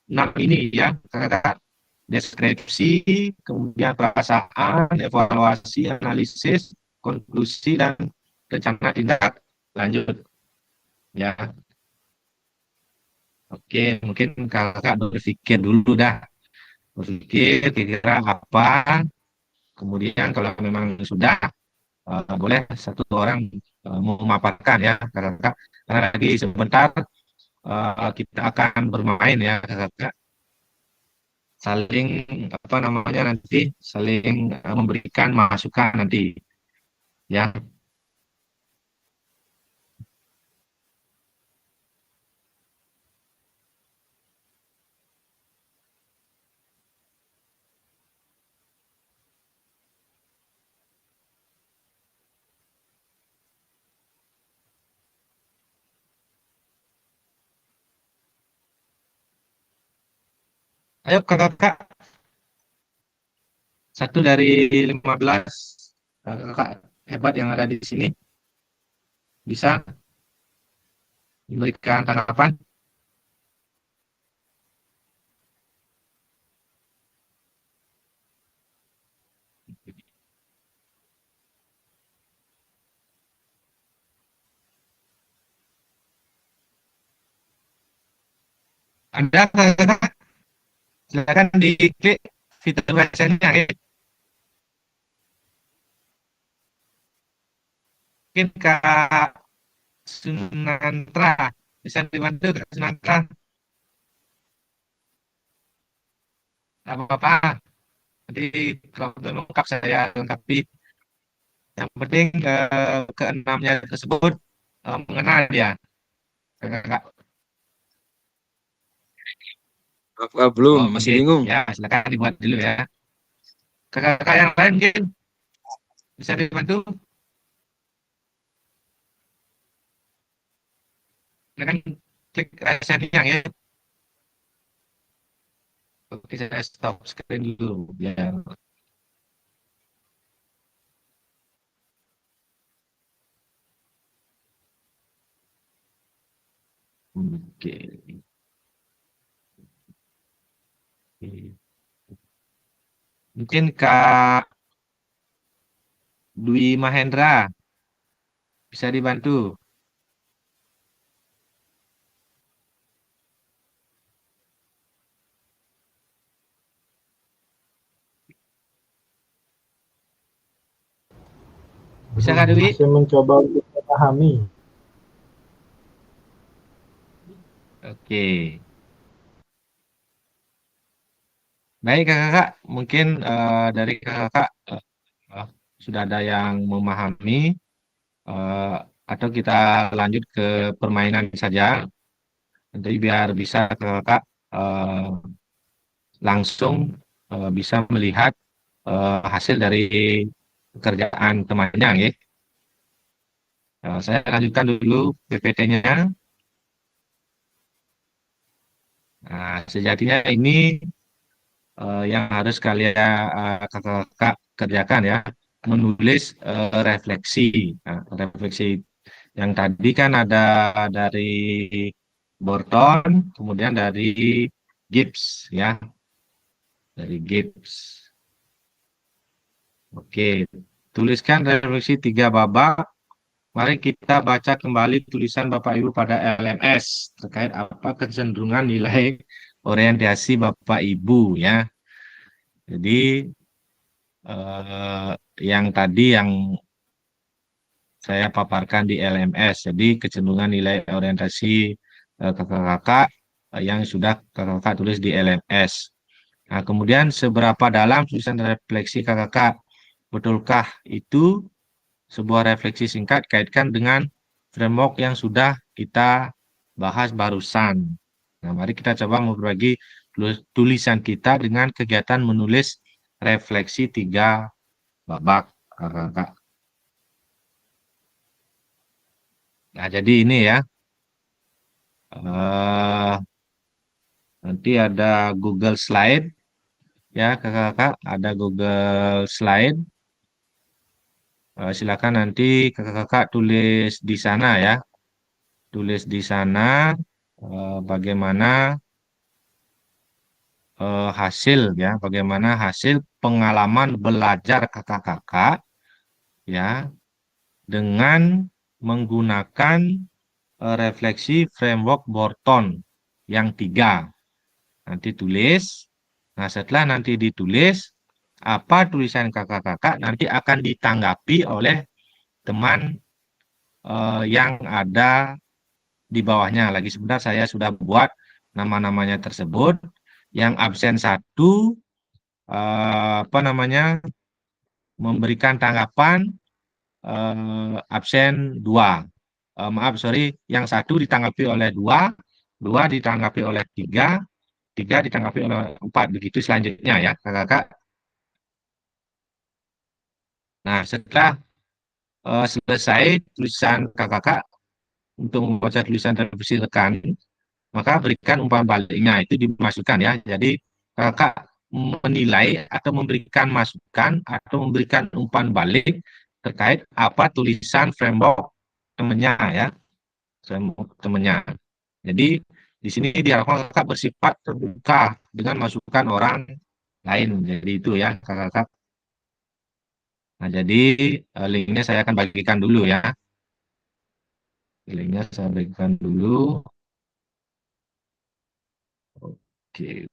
6 ini ya, kakak. Deskripsi, kemudian perasaan, evaluasi, analisis, konklusi, dan rencana tindak lanjut. Ya, oke, mungkin kakak berpikir dulu dah. Berpikir kira-kira apa, kemudian kalau memang sudah, boleh satu orang memaparkan ya, kakak. Karena lagi sebentar kita akan bermain ya, kakak. Saling apa namanya nanti saling memberikan masukan nanti ya. Ayo kakak, satu dari 15 kakak hebat yang ada di sini bisa memberikan tanggapan. Ada kakak, silakan diklik fitur website-nya ya. Mungkin Kak Sunantra bisa dibantu Kak Sunantra. Tidak apa-apa. Nanti kalau untuk lengkap saya lengkapi. Yang penting keenamnya tersebut mengenal dia. Kakak. Belum, Oh, masih mungkin. bingung. Ya, silakan dibuat dulu ya. Kakak yang lain mungkin bisa dibantu. Silakan klik setting ya. Oke, saya stop screen dulu biar oke. Mungkin Kak Dwi Mahendra bisa dibantu. Bisa Kak Dewi? Masih mencoba untuk memahami. Oke. Baik kakak, mungkin dari kakak eh, sudah ada yang memahami eh, atau kita lanjut ke permainan saja. Nanti biar bisa kakak langsung bisa melihat hasil dari pekerjaan temannya, ya. Saya lanjutkan dulu PPT-nya. Nah, sejatinya ini yang harus kalian kakak-kakak kerjakan ya, menulis refleksi. Nah, refleksi yang tadi kan ada dari Borton, kemudian dari Gibbs ya, dari Gibbs. Oke, tuliskan refleksi 3 babak. Mari kita baca kembali tulisan Bapak Ibu pada LMS terkait apa kecenderungan nilai orientasi Bapak Ibu ya. Jadi yang tadi yang saya paparkan di LMS, jadi kecenderungan nilai orientasi kakak-kakak yang sudah kakak-kakak tulis di LMS. Nah, kemudian seberapa dalam tulisan refleksi kakak-kakak? Betulkah itu sebuah refleksi singkat kaitkan dengan framework yang sudah kita bahas barusan? Nah, mari kita coba membagi tulisan kita dengan kegiatan menulis refleksi 3 babak kakak-kakak. Nah, jadi ini ya. Nanti ada Google Slide ya kakak-kakak, ada Google Slide. Silakan nanti kakak-kakak tulis di sana ya. Tulis di sana bagaimana hasil ya, bagaimana hasil pengalaman belajar kakak-kakak ya dengan menggunakan refleksi framework Borton yang 3. Nanti tulis. Nah, setelah nanti ditulis, apa tulisan kakak-kakak nanti akan ditanggapi oleh teman yang ada di bawahnya. Lagi sebentar saya sudah buat nama-namanya tersebut. Yang absen 1, apa namanya, memberikan tanggapan, absen 2. Maaf, sorry, yang 1 ditanggapi oleh 2, 2 ditanggapi oleh 3, 3 ditanggapi oleh 4. Begitu selanjutnya ya, kakak-kakak. Nah, setelah selesai tulisan kakak-kakak untuk membaca tulisan revisi rekan, maka berikan umpan baliknya, itu dimasukkan ya. Jadi kakak menilai atau memberikan masukan atau memberikan umpan balik terkait apa tulisan framework temannya ya, framework temannya. Jadi di sini diharapkan kakak bersifat terbuka dengan masukan orang lain. Jadi itu ya kakak-kakak. Nah, jadi linknya saya akan bagikan dulu ya. Linknya saya bagikan dulu. Oke.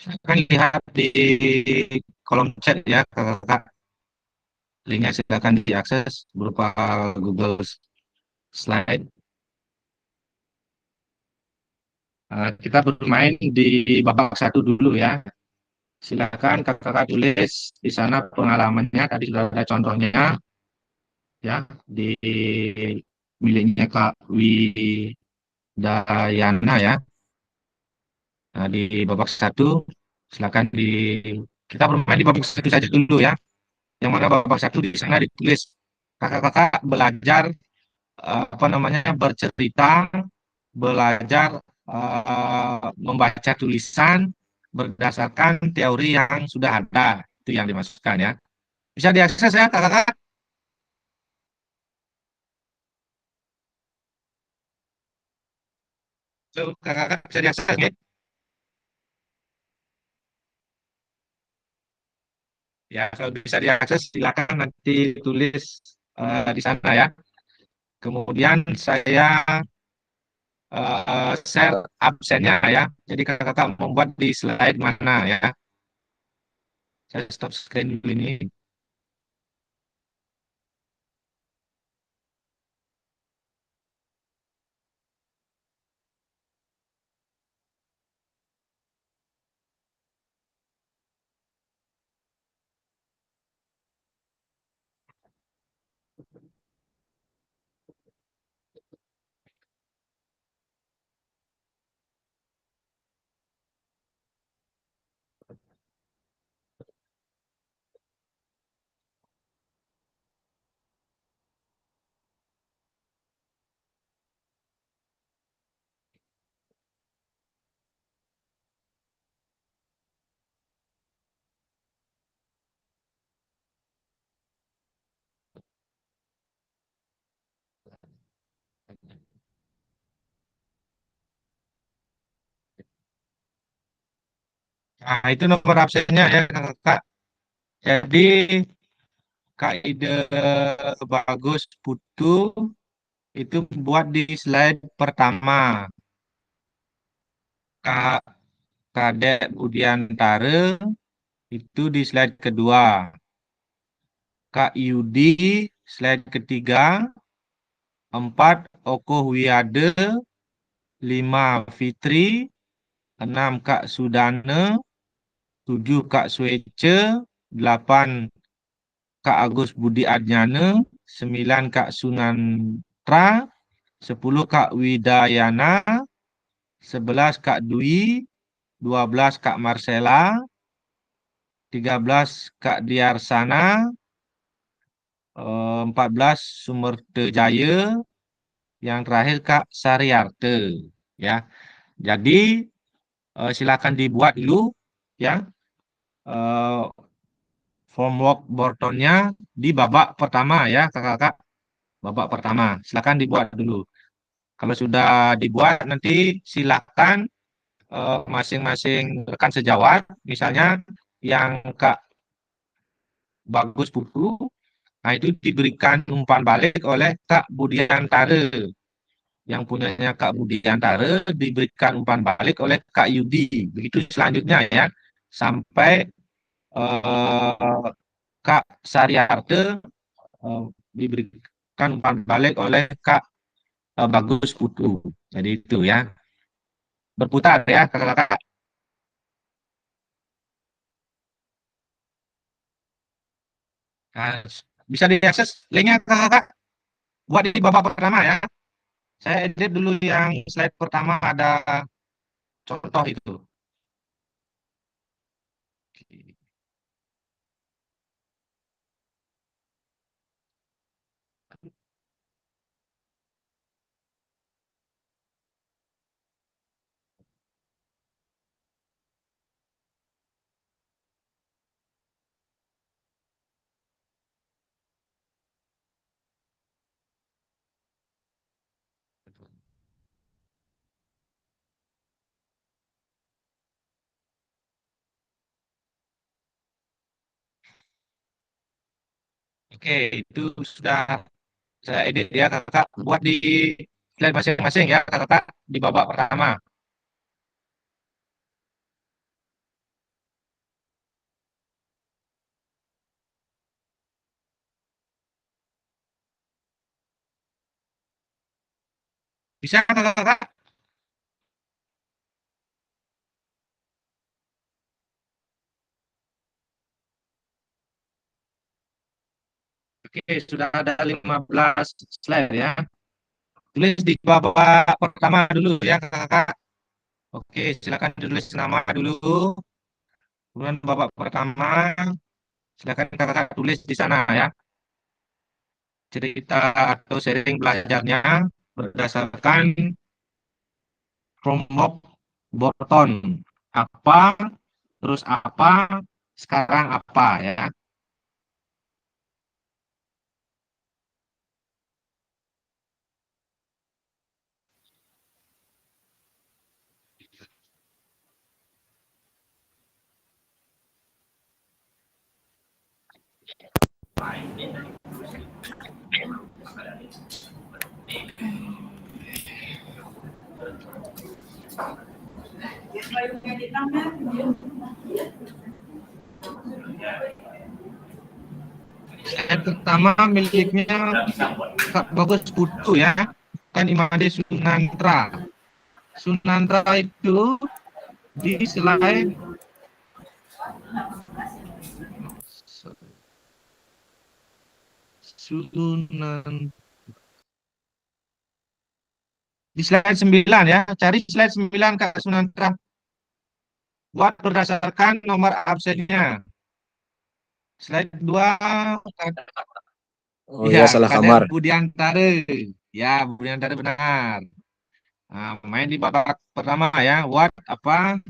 Akan lihat di kolom chat ya kakak, linknya silakan diakses berupa Google Slide. Kita bermain di babak 1 dulu ya. silakan kakak tulis di sana pengalamannya. Tadi sudah ada contohnya ya di miliknya Kak Widayana ya. Nah, di babak satu silakan kita bermain di babak satu saja dulu ya. Yang mana babak satu di sana ditulis kakak-kakak belajar apa namanya bercerita, belajar membaca tulisan berdasarkan teori yang sudah ada. Itu yang dimasukkan ya. Bisa diakses ya kakak-kakak? So, kakak-kakak bisa diakses ya? Ya, kalau bisa diakses silakan nanti tulis di sana ya. Kemudian saya share absennya ya. Jadi kakak-kakak membuat di slide mana ya. Saya stop screen dulu ini. Nah, itu nomor absennya ya kakak. Jadi Kak Ide Bagus Putu itu buat di slide pertama. Kak Kadek Budiantara itu di slide kedua. Kak Yudi slide ketiga. 4 Okoh Wiade. 5 Fitri. 6 Kak Sudana. 7 Kak Swece. 8 Kak Agus Budi Adnyana. 9 Kak Sunantra. 10 Kak Widayana. 11 Kak Dwi. 12 Kak Marcela. 13 Kak Diarsana. 14 Sumerte Jaya. Yang terakhir Kak Sariarte ya. Jadi silakan dibuat dulu ya eh, formwork Bortonnya di babak pertama ya kakak-kakak. Babak pertama silakan dibuat dulu. Kalau sudah dibuat nanti silakan masing-masing rekan sejawat, misalnya yang Kak Bagus Putu, nah itu diberikan umpan balik oleh Kak Budiantara. Yang punyanya Kak Budiantara diberikan umpan balik oleh Kak Yudi. Begitu selanjutnya ya, sampai Kak Sariarte diberikan umpan balik oleh Kak Bagus Putu. Jadi itu ya, berputar ya kakak-kakak. Nah, bisa diakses linknya kakak buat di babak pertama ya. Saya edit dulu yang slide pertama ada contoh itu. Oke, itu sudah saya edit ya kakak. Buat di slide masing-masing ya kakak di babak pertama. Bisa kakak? Oke, sudah ada 15 slide ya. Tulis di babak pertama dulu ya kakak. Oke, silakan tulis nama dulu. Kemudian babak pertama, silakan kakak tulis di sana ya. Cerita atau sharing belajarnya berdasarkan kelompok Borton. Apa, terus apa, sekarang apa ya. Yang pertama miliknya Kak Bagus Putu ya, kan Imade Sunantra. Sunantra itu di slide di slide 9 ya, cari slide 9 Kak Sunantra. Buat berdasarkan nomor absennya. Slide 2 Oh ya, salah Kader kamar. Budiantara. Ya, Budiantara benar. Nah, main di babak pertama ya. What apa?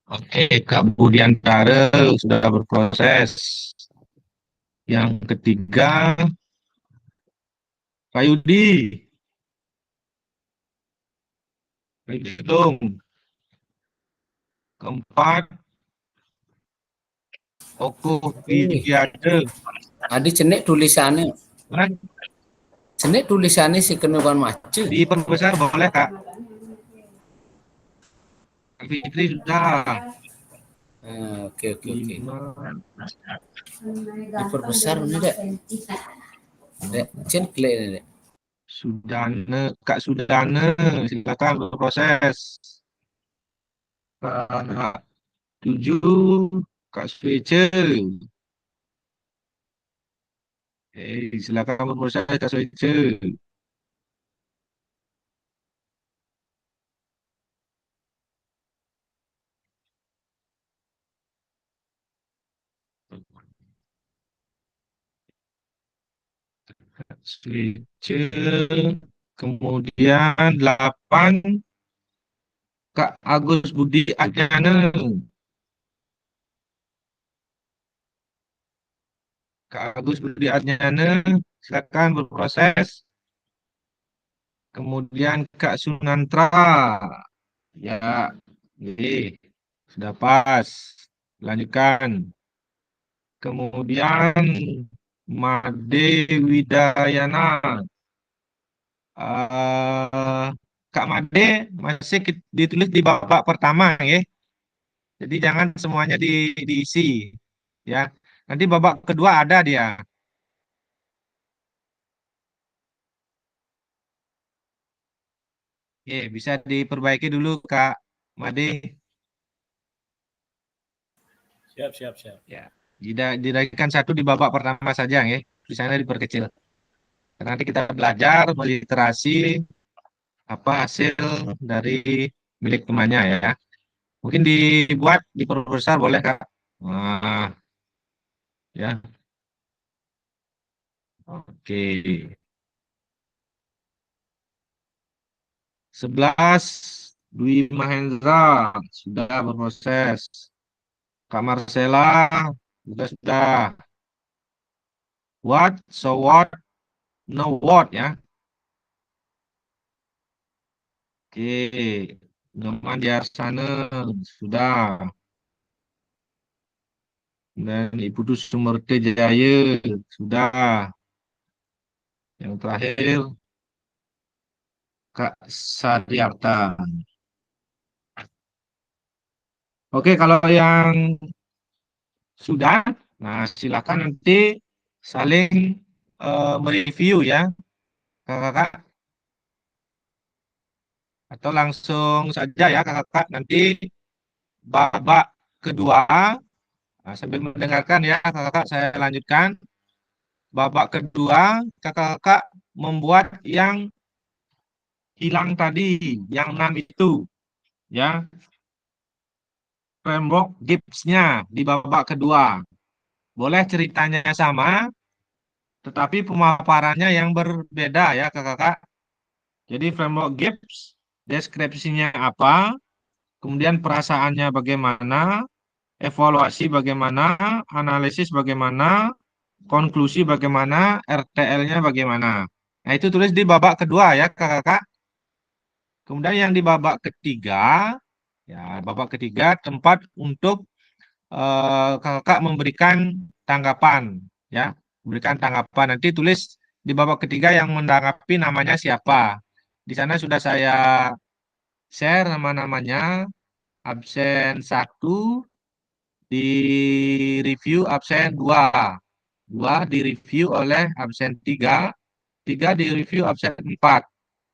Oke, Kak Budiantara sudah berproses. Yang ketiga, Kak Yudi. Hitung. Keempat, Oko Widiade. Adi cenek tulisannya. Cenek tulisannya si kenukan maju. Diperbesar boleh Kak. Kak Fitri sudah. Oke. Diperbesar nih dek. Dek, cen klik nih dek. Sudane, Kak Sudane, silakan berproses. Kak 7, Kak Swece. Silakan berproses Kak Swece. Kak Swece. Kemudian 8, Kak Agus Budi Adjana. Kak Agus Budi Adjana, silakan berproses. Kemudian Kak Sunantra. Ya, oke. Sudah pas. Lanjutkan. Kemudian Made Widayana. Kak Made masih ditulis di babak pertama ya. Jadi jangan semuanya diisi ya. Nanti babak kedua ada dia. Oke, bisa diperbaiki dulu Kak Made. Siap. Ya, didirikan satu di babak pertama saja ya. Di sana diperkecil. Karena nanti kita belajar meliterasi apa hasil dari milik temannya ya. Mungkin dibuat diperbesar boleh Kak. Nah, ya. Oke. 11 Dwi Mahendra sudah berproses. Kak Marcella juga sudah. What, so what, no what ya. Oke. Nyoman Diarsana sudah. Dan Ibu Sumerte Jaya sudah. Yang terakhir Kak Sariarta. Oke, kalau yang sudah, nah silakan nanti saling mereview ya, kakak-kakak. Atau langsung saja ya kakak-kakak nanti babak kedua. Nah, sambil mendengarkan ya kakak-kakak, saya lanjutkan. Babak kedua, kakak-kakak membuat yang hilang tadi, yang 6 itu, ya. Framework Gibbs-nya di babak kedua. Boleh ceritanya sama, tetapi pemaparannya yang berbeda ya kakak-kakak. Jadi framework Gibbs, deskripsinya apa, kemudian perasaannya bagaimana, evaluasi bagaimana, analisis bagaimana, konklusi bagaimana, RTL-nya bagaimana. Nah itu tulis di babak kedua ya kakak-kakak. Kemudian yang di babak ketiga, ya babak ketiga tempat untuk kakak memberikan tanggapan, ya memberikan tanggapan. Nanti tulis di babak ketiga yang menanggapi namanya siapa. Di sana sudah saya share nama-namanya. Absen 1 di review absen 2, 2 di review oleh absen 3, 3 di review absen 4,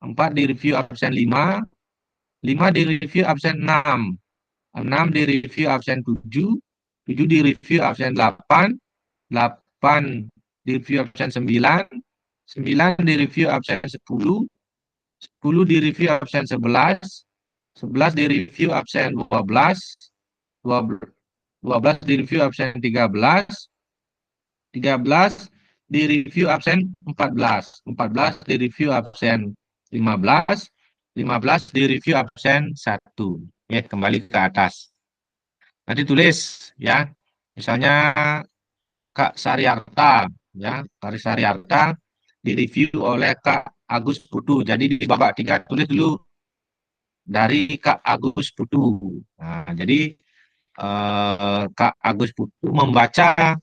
4 di review absen 5, 5 di review absen 6, 6 di review absen 7, 7 di review absen 8, 8 di review absen 9, 9 di review absen 10, 10 di review absen 11, 11 di review absen 12, 12 di review absen 13, 13 di review absen 14, 14 di review absen 15, 15 di review absen 1. Ya, kembali ke atas. Nanti tulis ya, misalnya Kak Sariarta, ya, Kak Sariarta direview oleh Kak Agus Putu. Jadi di babak 3 tulis dulu dari Kak Agus Putu. Nah, jadi Kak Agus Putu membaca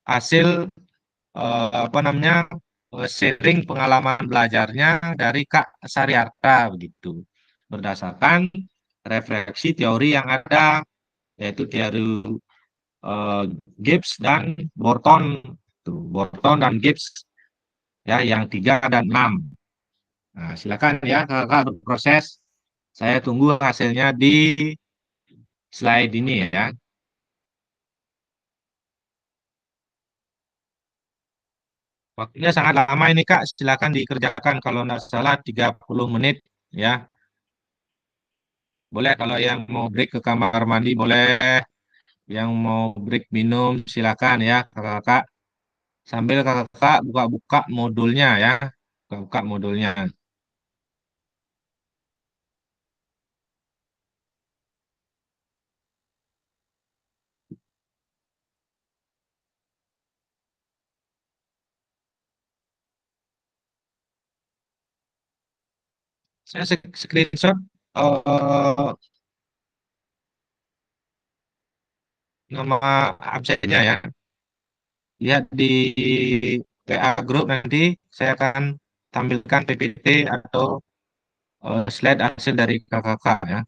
hasil sharing pengalaman belajarnya dari Kak Sariarta begitu, berdasarkan refleksi teori yang ada, yaitu teori Gibbs dan Borton, Borton dan Gibbs ya, yang 3 dan 6. Nah, silakan ya kakak berproses Saya tunggu hasilnya di slide ini ya. Waktunya sangat lama ini Kak, silakan dikerjakan kalau nggak salah 30 menit ya. Boleh kalau yang mau break ke kamar mandi boleh, yang mau break minum silakan ya kakak-kakak. Sambil kakak-kakak buka-buka modulnya ya, buka-buka modulnya. Saya screenshot nama absennya ya. Lihat di PA Group nanti saya akan tampilkan PPT atau slide hasil dari kakak-kakak ya.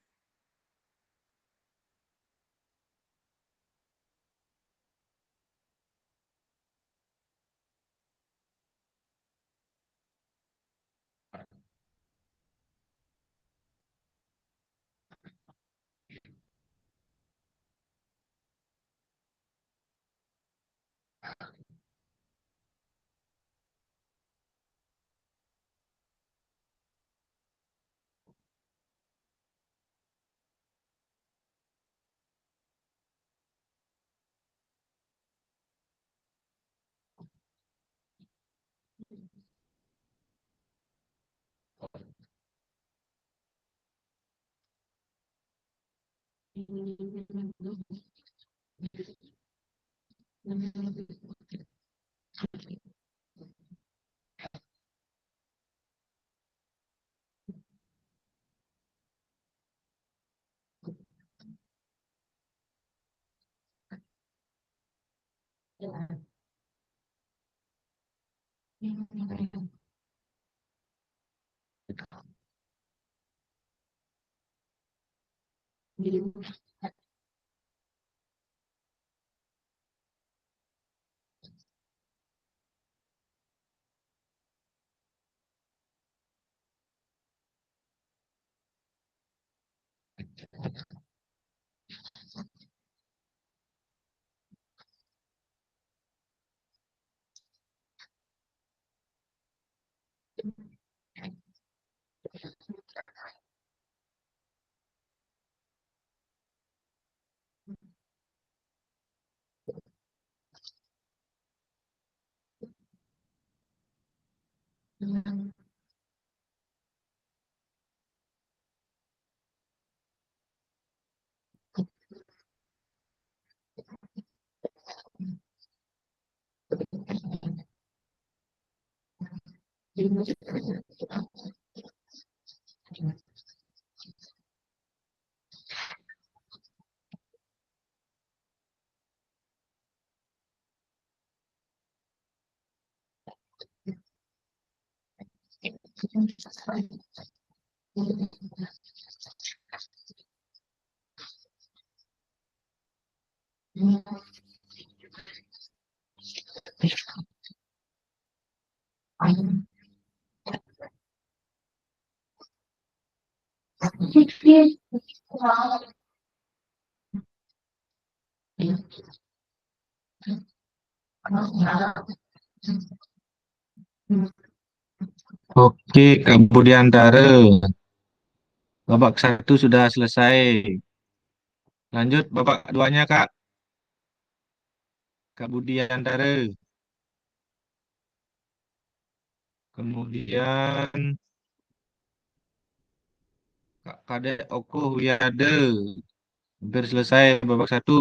Oke, kemudian babak satu sudah selesai. Lanjut babak keduanya Kak. Kak Budiantara. Kemudian Kak Kadek Oko Wiyade. Hampir selesai babak satu.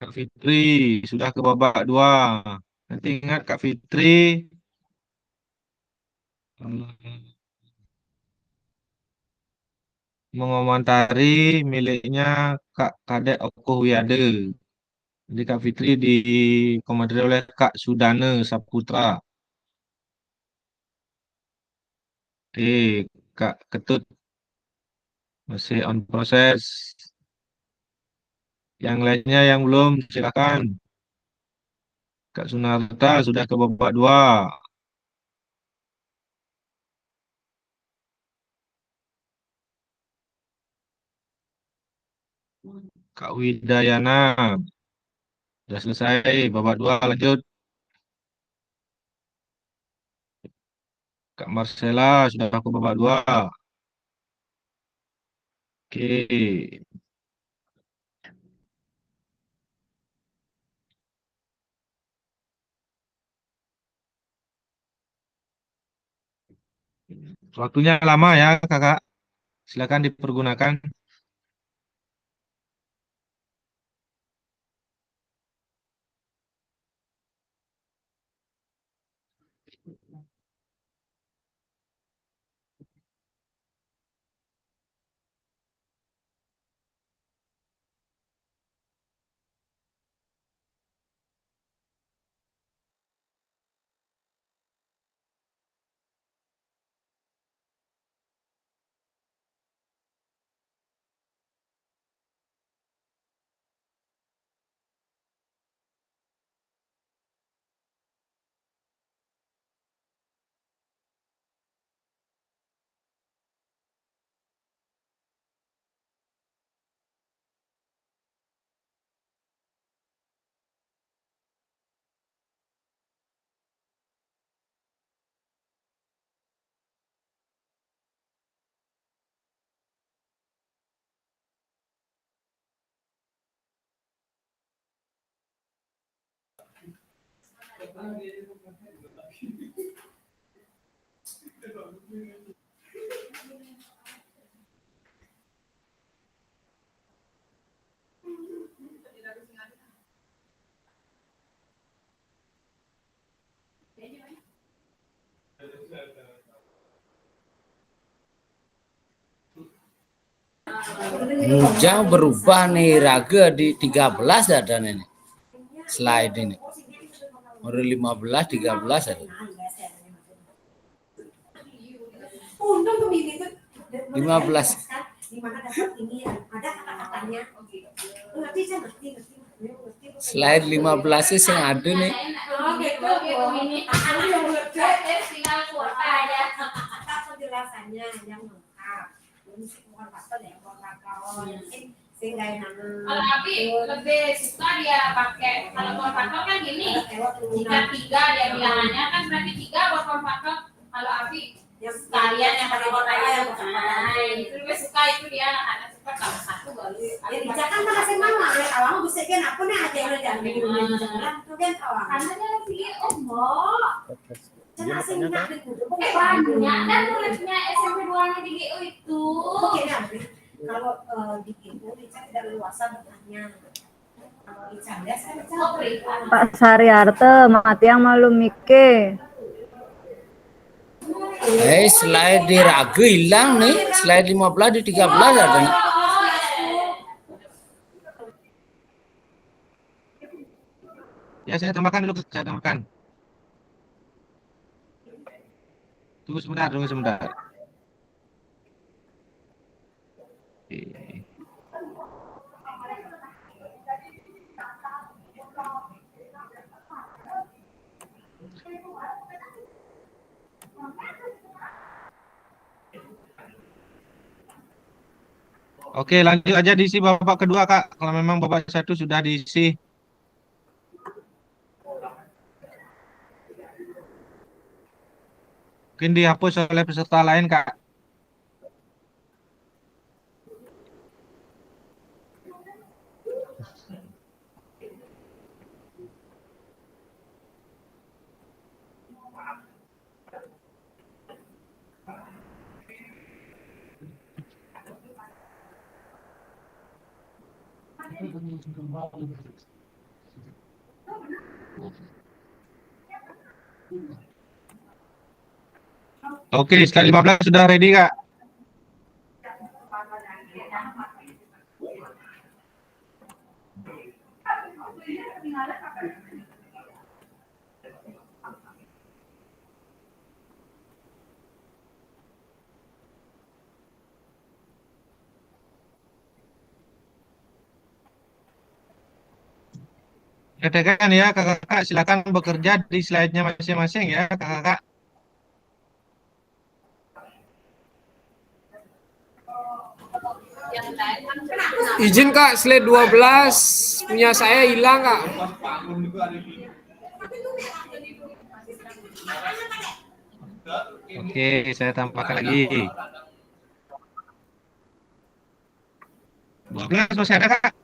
Kak Fitri sudah ke babak dua. Nanti ingat Kak Fitri eh, mengomentari miliknya Kak Kadek Oko Wiyade. Jadi Kak Fitri dikomentari oleh Kak Sudane Saputra. Kak Ketut masih on proses. Yang lainnya yang belum silakan. Kak Sunarta sudah ke babak 2. Kak Widayana sudah selesai babak 2, lanjut. Kak Marcela sudah ke babak 2. Oke. Waktunya lama ya, Kakak. Silakan dipergunakan. Jauh berubah nih Raga di 13 ada nih. Slide ini. Baru 15, 13 ada. 15. Slide 15 sih yang ada nih. Kalau Abi lebih suka dia pakai, kalau konfaktor kan gini, jika 3 dia bilangannya kan berarti 3 buat konfaktor. Kalau Abi sekalian yang pakai konfaktor yang itu lebih suka itu dia anak suka kalau 1 baru. Ya dijakan mah kasih mama, awang bisa kan aku nih aja udah jangan jalan tuh kan awang. Karena dia lagi mbok. Jangan asing nak itu. Banyak dan muridnya SMP 2 di GU itu. Oke nanti kalau di GU Ica tidak leluasa bertanya. Kalau Ica dia saya baca. Pak Saryarte, mati yang malu Mike. Slide di Raga hilang nih. Slide 15 di 13 ada nih. Ya, saya tambahkan dulu, saya tambahkan. Tunggu sebentar, tunggu sebentar. Oke. Oke, lanjut aja diisi babak kedua, Kak. Kalau memang babak 1 sudah diisi. Mungkin dihapus oleh peserta lain, Kak. Oke, slide 15 sudah ready, Kak. Katakan ya kakak-kakak, silakan bekerja di slide-nya masing-masing ya kakak-kakak. Izin Kak, slide 12 punya saya hilang Kak. Oke, saya tambahkan lagi. 12 masih ada kak?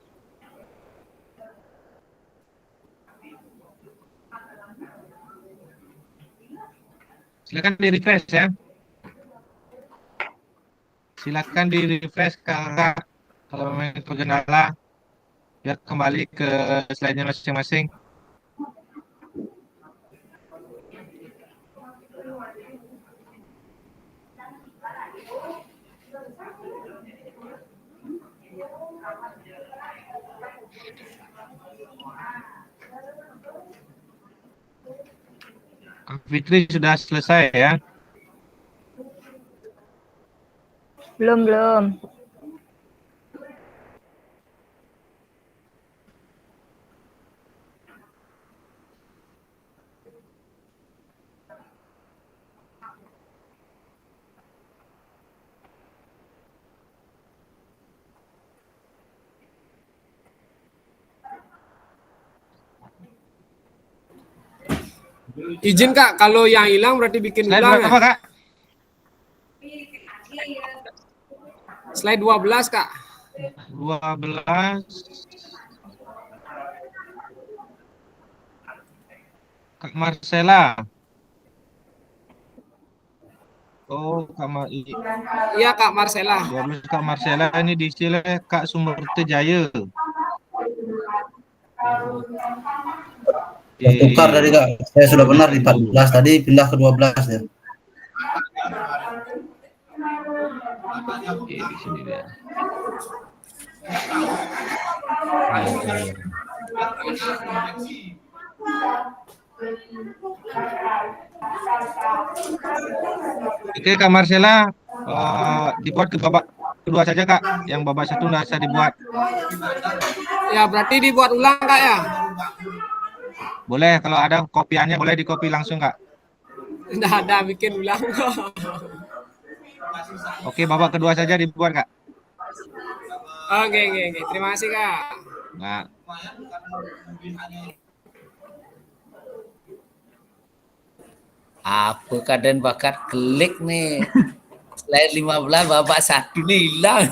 Silakan di refresh ya. Silakan di refresh kakak. Kalau memang terkendala, biar kembali ke slide-nya masing-masing. Kak Fitri sudah selesai ya? Belum. Izin Kak, kalau yang hilang berarti bikin Slide ulang berapa ya? kak? Slide 12 Kak. 12. Kak Marcela. Oh, Iya Kak Marcela. 12 Kak Marcela, ini diisi oleh Kak Sumerti Jaya. Tukar tadi Kak, saya sudah benar di 14 tadi pindah ke 12 ya. Oke, di sini dia. Oke Kak Marcela, dibuat ke babak kedua saja Kak. Yang babak satu nggak bisa dibuat. Ya berarti dibuat ulang Kak ya? Boleh, kalau ada kopiannya boleh dikopi langsung Kak. Nggak ada, bikin ulang. Oke, babak kedua saja dibuat Kak. Oke. Terima kasih Kak. Nah. Apa keadaan bakat klik nih. Slide 15 babak satu nih hilang.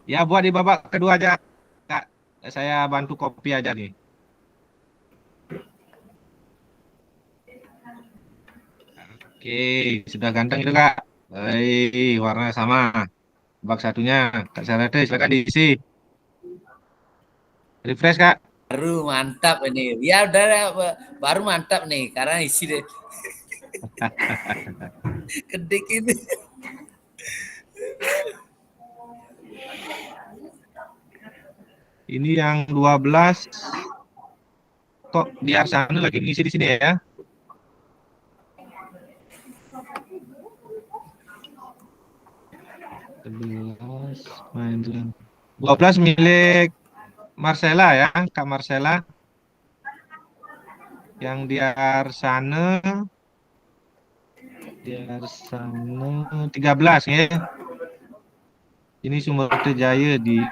Ya buat di babak kedua aja Kak. Saya bantu kopi aja nih. Oke, sudah ganteng itu Kak. Warna sama. Babak satunya Kak Sarate, silakan diisi. Refresh Kak. Baru mantap ini. Ya udah baru mantap nih karena isi deh. Kedik ini. Ini yang 12. Kok di Arsana lagi ngisi di sini ya? Main 12 milik Marcela ya, Kak Marcela. Yang di Arsana 13 ya. Ini Sumerti Jaya di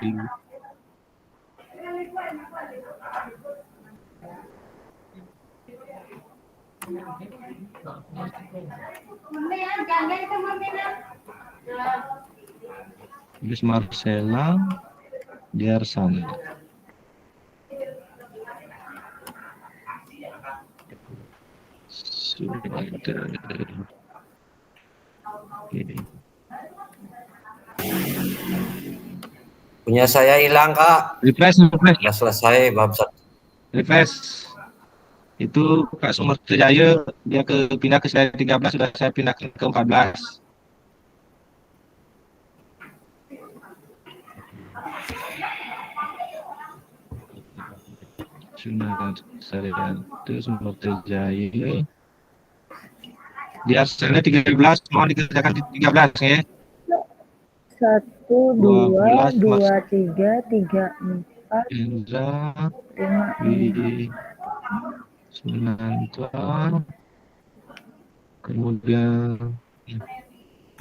Bis Marcela di Arsana. Punya saya hilang Kak. Refresh. Sudah selesai bab 1. Refresh. Itu Kak Sumerti Jaya dia pindah ke slide 13, sudah saya pindahkan ke 14. Sudah saya itu Sumerti Jaya. Di Arsana 13, mau dikerjakan di 13 ya. 1, 2, 2, 3, 3, 4. Indra, 5. di Sunanta, kemudian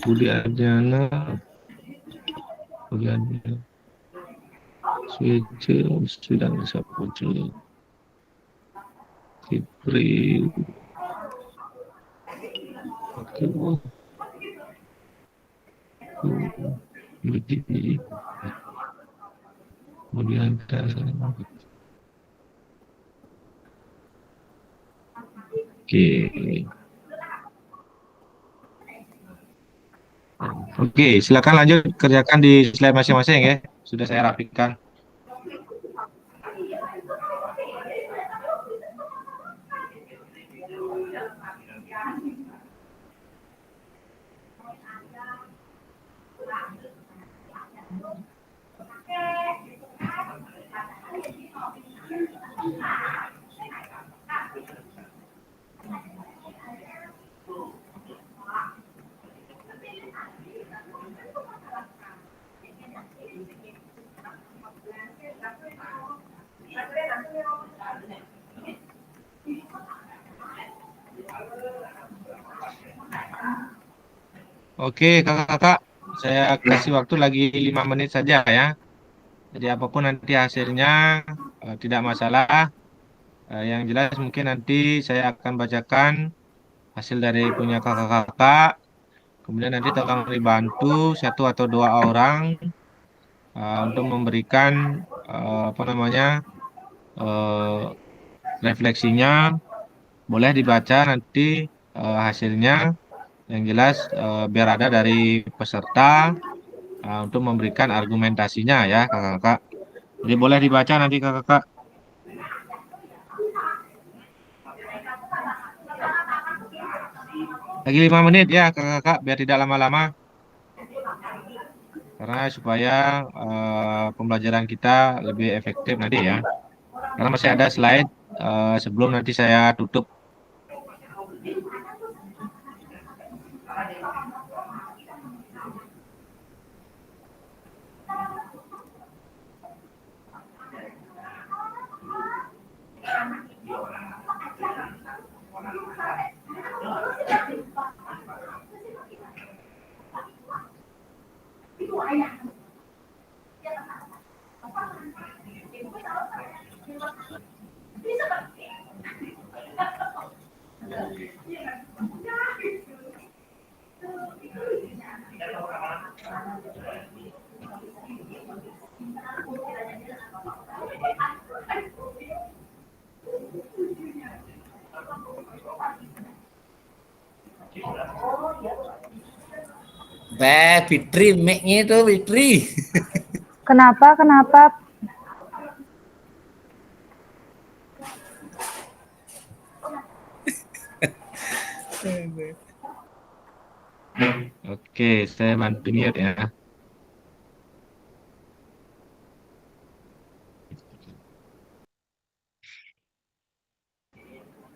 Budi Adriana, Swece, Sidang Saputra, Kipri, Budi, kemudian Oke, silakan lanjut kerjakan di slide masing-masing ya. Sudah saya rapikan. Oke, kakak-kakak, saya kasih waktu lagi 5 menit saja ya. Jadi apapun nanti hasilnya tidak masalah. Yang jelas mungkin nanti saya akan bacakan hasil dari punya kakak-kakak. Kemudian nanti tolong dibantu 1 atau 2 orang untuk memberikan apa namanya refleksinya. Boleh dibaca nanti hasilnya. Yang jelas biar ada dari peserta untuk memberikan argumentasinya ya kakak-kakak. Jadi boleh dibaca nanti kakak-kakak. Lagi 5 menit ya kakak-kakak biar tidak lama-lama. Karena supaya pembelajaran kita lebih efektif nanti ya. Karena masih ada slide sebelum nanti saya tutup. Fitri, mic-nya itu Fitri. Kenapa? Oke, saya bantu mute ya.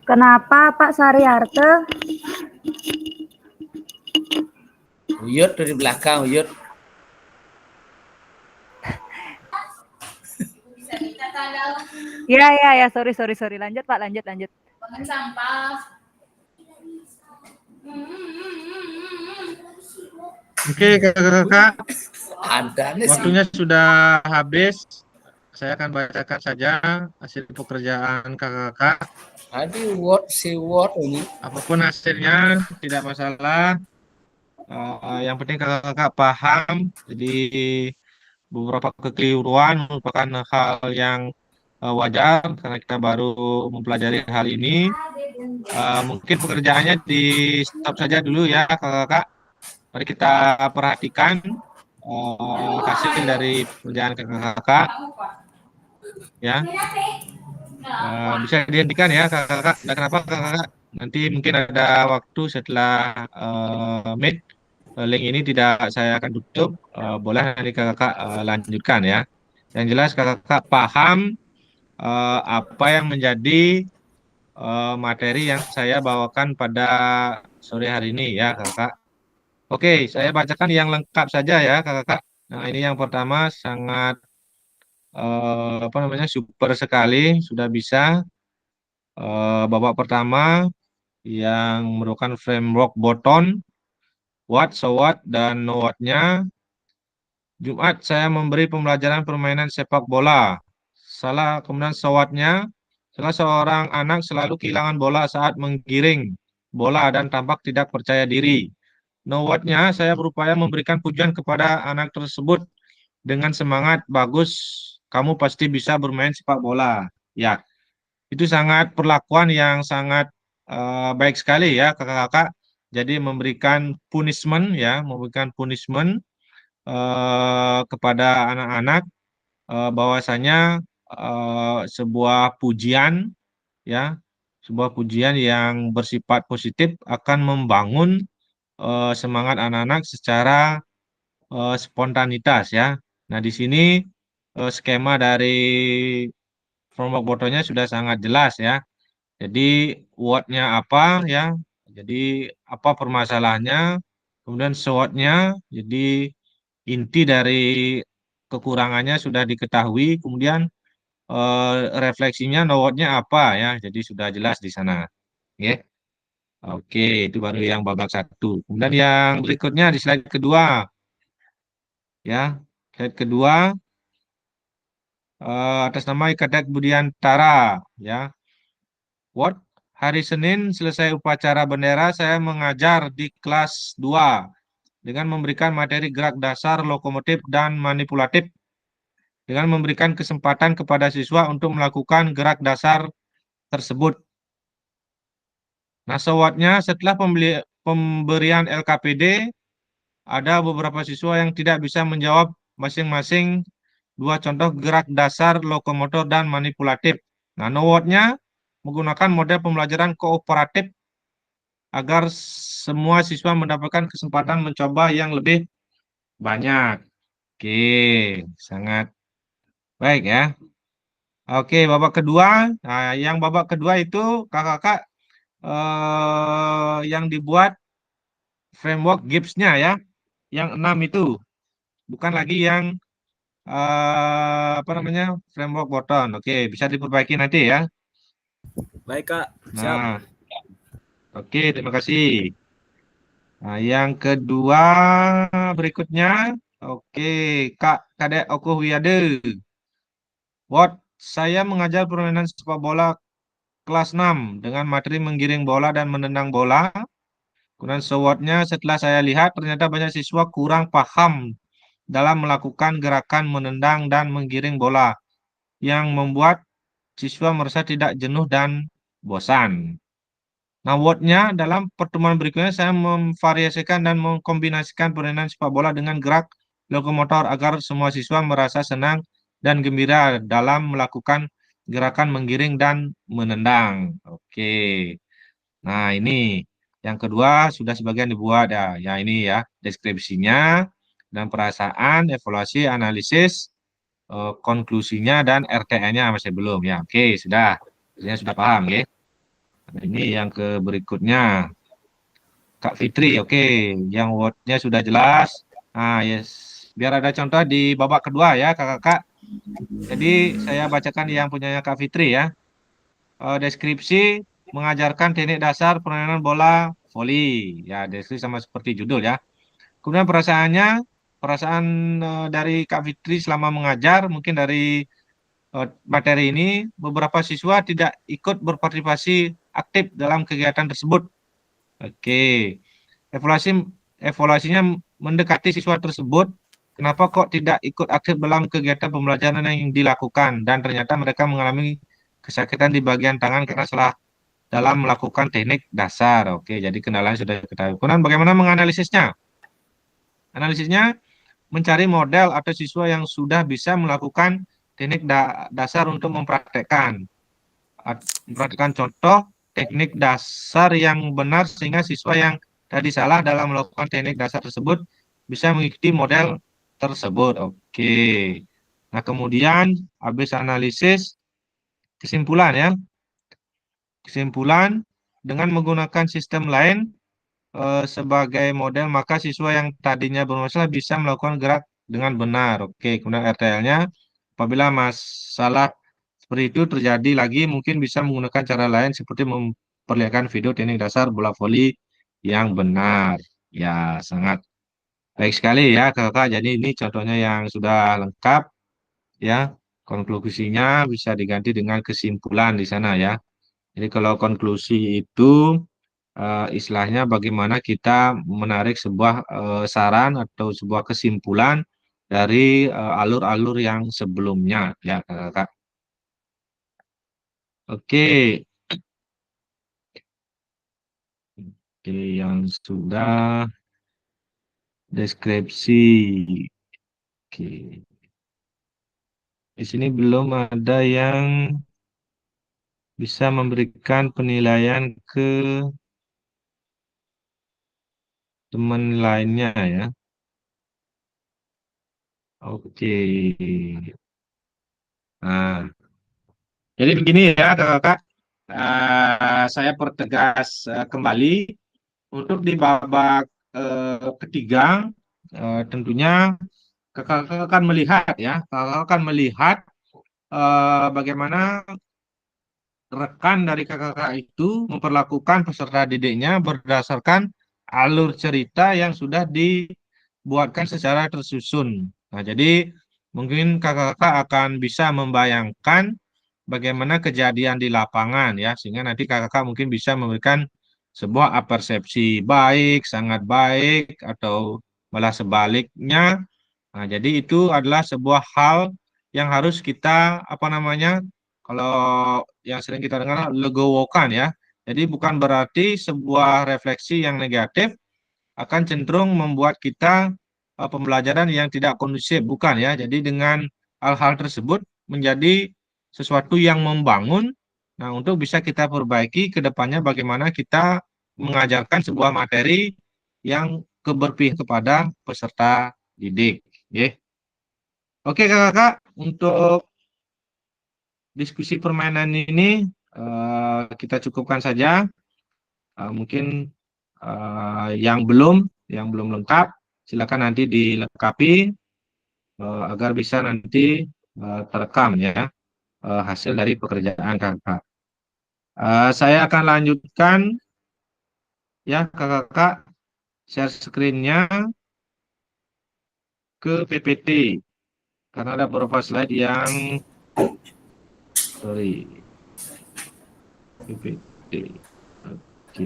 Kenapa Pak Sariarte? Uyut dari belakang, Uyut. Bisa kita tanggal Ya, sorry. Lanjut Pak, lanjut. bangun sampah. Oke kakak-kakak. Ada nih. Waktunya sudah habis. Saya akan bacakan saja hasil pekerjaan kakak-kakak. Aduh, word ini. Apapun hasilnya tidak masalah. Yang penting kakak-kakak paham. Jadi beberapa kekeliruan merupakan hal yang wajar karena kita baru mempelajari hal ini. Mungkin pekerjaannya di stop saja dulu ya kakak-kakak. Mari kita perhatikan hasil dari pekerjaan kakak-kakak. Ya, bisa dihentikan ya kakak-kakak. Dan kenapa kakak-kakak? Nanti mungkin ada waktu setelah meet link ini tidak saya akan tutup. Boleh nanti kakak-kakak lanjutkan ya. Yang jelas kakak-kakak paham apa yang menjadi materi yang saya bawakan pada sore hari ini ya kakak. Oke, saya bacakan yang lengkap saja ya kakak-kakak. Nah ini yang pertama sangat apa namanya, super sekali, sudah bisa. Babak pertama yang merupakan framework Botton, what, so what, dan no what-nya. Jumat saya memberi pembelajaran permainan sepak bola. Salah, kemudian so what-nya, salah seorang anak selalu kehilangan bola saat menggiring bola dan tampak tidak percaya diri. No what-nya, saya berupaya memberikan pujian kepada anak tersebut dengan semangat, bagus, kamu pasti bisa bermain sepak bola. Ya, itu sangat perlakuan yang sangat baik sekali ya kakak-kakak. Jadi memberikan punishment ya, memberikan punishment kepada anak-anak bahwasanya sebuah pujian ya, sebuah pujian yang bersifat positif akan membangun semangat anak-anak secara spontanitas ya. Nah, di sini skema dari framework Bottonnya sudah sangat jelas ya. Jadi what-nya apa ya? Jadi apa permasalahannya? Kemudian so what-nya, jadi inti dari kekurangannya sudah diketahui. Kemudian refleksinya no what-nya apa ya? Jadi sudah jelas di sana. Oke. Oke, itu baru yang babak 1. Kemudian yang berikutnya di slide kedua. Ya, slide kedua atas nama Ikadak Budiantara ya. What? Hari Senin selesai upacara bendera saya mengajar di kelas 2 dengan memberikan materi gerak dasar, lokomotif, dan manipulatif dengan memberikan kesempatan kepada siswa untuk melakukan gerak dasar tersebut. Nah, sewatnya setelah pemberian LKPD ada beberapa siswa yang tidak bisa menjawab masing-masing 2 contoh gerak dasar, lokomotor, dan manipulatif. Nah, no-what-nya menggunakan model pembelajaran kooperatif agar semua siswa mendapatkan kesempatan mencoba yang lebih banyak. Oke, sangat baik ya. Oke, babak kedua. Nah, yang babak kedua itu kakak-kakak yang dibuat framework Gibbs-nya ya. Yang 6 itu. Bukan lagi yang apa namanya, framework Botton. Oke, bisa diperbaiki nanti ya. Baik Kak, siap. Nah, oke, terima kasih. Nah, yang kedua berikutnya, oke, Kak Kadek Okoh Wiyade. What? Saya mengajar permainan sepak bola kelas 6 dengan materi menggiring bola dan menendang bola. Kemudian sewotnya setelah saya lihat ternyata banyak siswa kurang paham dalam melakukan gerakan menendang dan menggiring bola yang membuat siswa merasa tidak jenuh dan bosan. Nah, what-nya dalam pertemuan berikutnya saya memvariasikan dan mengkombinasikan permainan sepak bola dengan gerak lokomotor agar semua siswa merasa senang dan gembira dalam melakukan gerakan menggiring dan menendang. Oke. Nah, ini yang kedua sudah sebagian dibuat ya. Ya ini ya, deskripsinya dan perasaan, evaluasi, analisis, konklusinya dan RTN-nya masih belum ya. Oke, sudah. Artinya sudah paham ya. Nah, ini yang ke berikutnya. Kak Fitri, oke. Yang word-nya sudah jelas. Nah, yes. Biar ada contoh di babak kedua ya, kakak-kakak. Jadi, saya bacakan yang punyanya Kak Fitri ya. Deskripsi mengajarkan teknik dasar permainan bola voli. Ya, deskripsi sama seperti judul ya. Kemudian perasaan dari Kak Fitri selama mengajar, mungkin dari materi ini, beberapa siswa tidak ikut berpartisipasi aktif dalam kegiatan tersebut. Oke, evaluasinya mendekati siswa tersebut. Kenapa kok tidak ikut aktif dalam kegiatan pembelajaran yang dilakukan? Dan ternyata mereka mengalami kesakitan di bagian tangan karena salah dalam melakukan teknik dasar. Oke, jadi kendalanya sudah diketahui. Kemudian bagaimana menganalisisnya? Analisisnya mencari model atau siswa yang sudah bisa melakukan teknik dasar untuk mempraktekkan contoh teknik dasar yang benar sehingga siswa yang tadi salah dalam melakukan teknik dasar tersebut bisa mengikuti model tersebut. Oke. Nah, kemudian habis analisis, kesimpulan ya. Kesimpulan dengan menggunakan sistem lain sebagai model, maka siswa yang tadinya bermasalah bisa melakukan gerak dengan benar. Oke, kemudian RTL-nya apabila masalah seperti itu terjadi lagi, mungkin bisa menggunakan cara lain seperti memperlihatkan video teknik dasar bola voli yang benar. Ya, sangat baik sekali ya kakak. Jadi ini contohnya yang sudah lengkap ya. Konklusinya bisa diganti dengan kesimpulan di sana ya. Jadi kalau konklusi itu istilahnya bagaimana kita menarik sebuah saran atau sebuah kesimpulan dari alur-alur yang sebelumnya ya kakak. Oke. Oke, yang sudah deskripsi. Oke. Di sini belum ada yang bisa memberikan penilaian ke teman lainnya ya. Oke. Nah, jadi begini ya kakak. Saya pertegas kembali untuk di babak ketiga, tentunya kakak akan melihat ya, kakak akan melihat bagaimana rekan dari kakak itu memperlakukan peserta didiknya berdasarkan alur cerita yang sudah dibuatkan secara tersusun. Nah, jadi mungkin kakak akan bisa membayangkan bagaimana kejadian di lapangan ya, sehingga nanti kakak mungkin bisa memberikan sebuah persepsi baik, sangat baik, atau malah sebaliknya. Nah, jadi itu adalah sebuah hal yang harus kita apa namanya, kalau yang sering kita dengar legowokan ya. Jadi bukan berarti sebuah refleksi yang negatif akan cenderung membuat kita pembelajaran yang tidak kondusif, bukan ya. Jadi dengan hal-hal tersebut menjadi sesuatu yang membangun. Nah, untuk bisa kita perbaiki ke depannya bagaimana kita mengajarkan sebuah materi yang berpihak kepada peserta didik. Yeah. Oke kakak, untuk diskusi permainan ini kita cukupkan saja. Mungkin yang belum lengkap, silakan nanti dilengkapi agar bisa nanti terekam ya hasil dari pekerjaan kakak. Saya akan lanjutkan ya kakak, share screen-nya ke PPT karena ada beberapa slide yang PPT. Oke.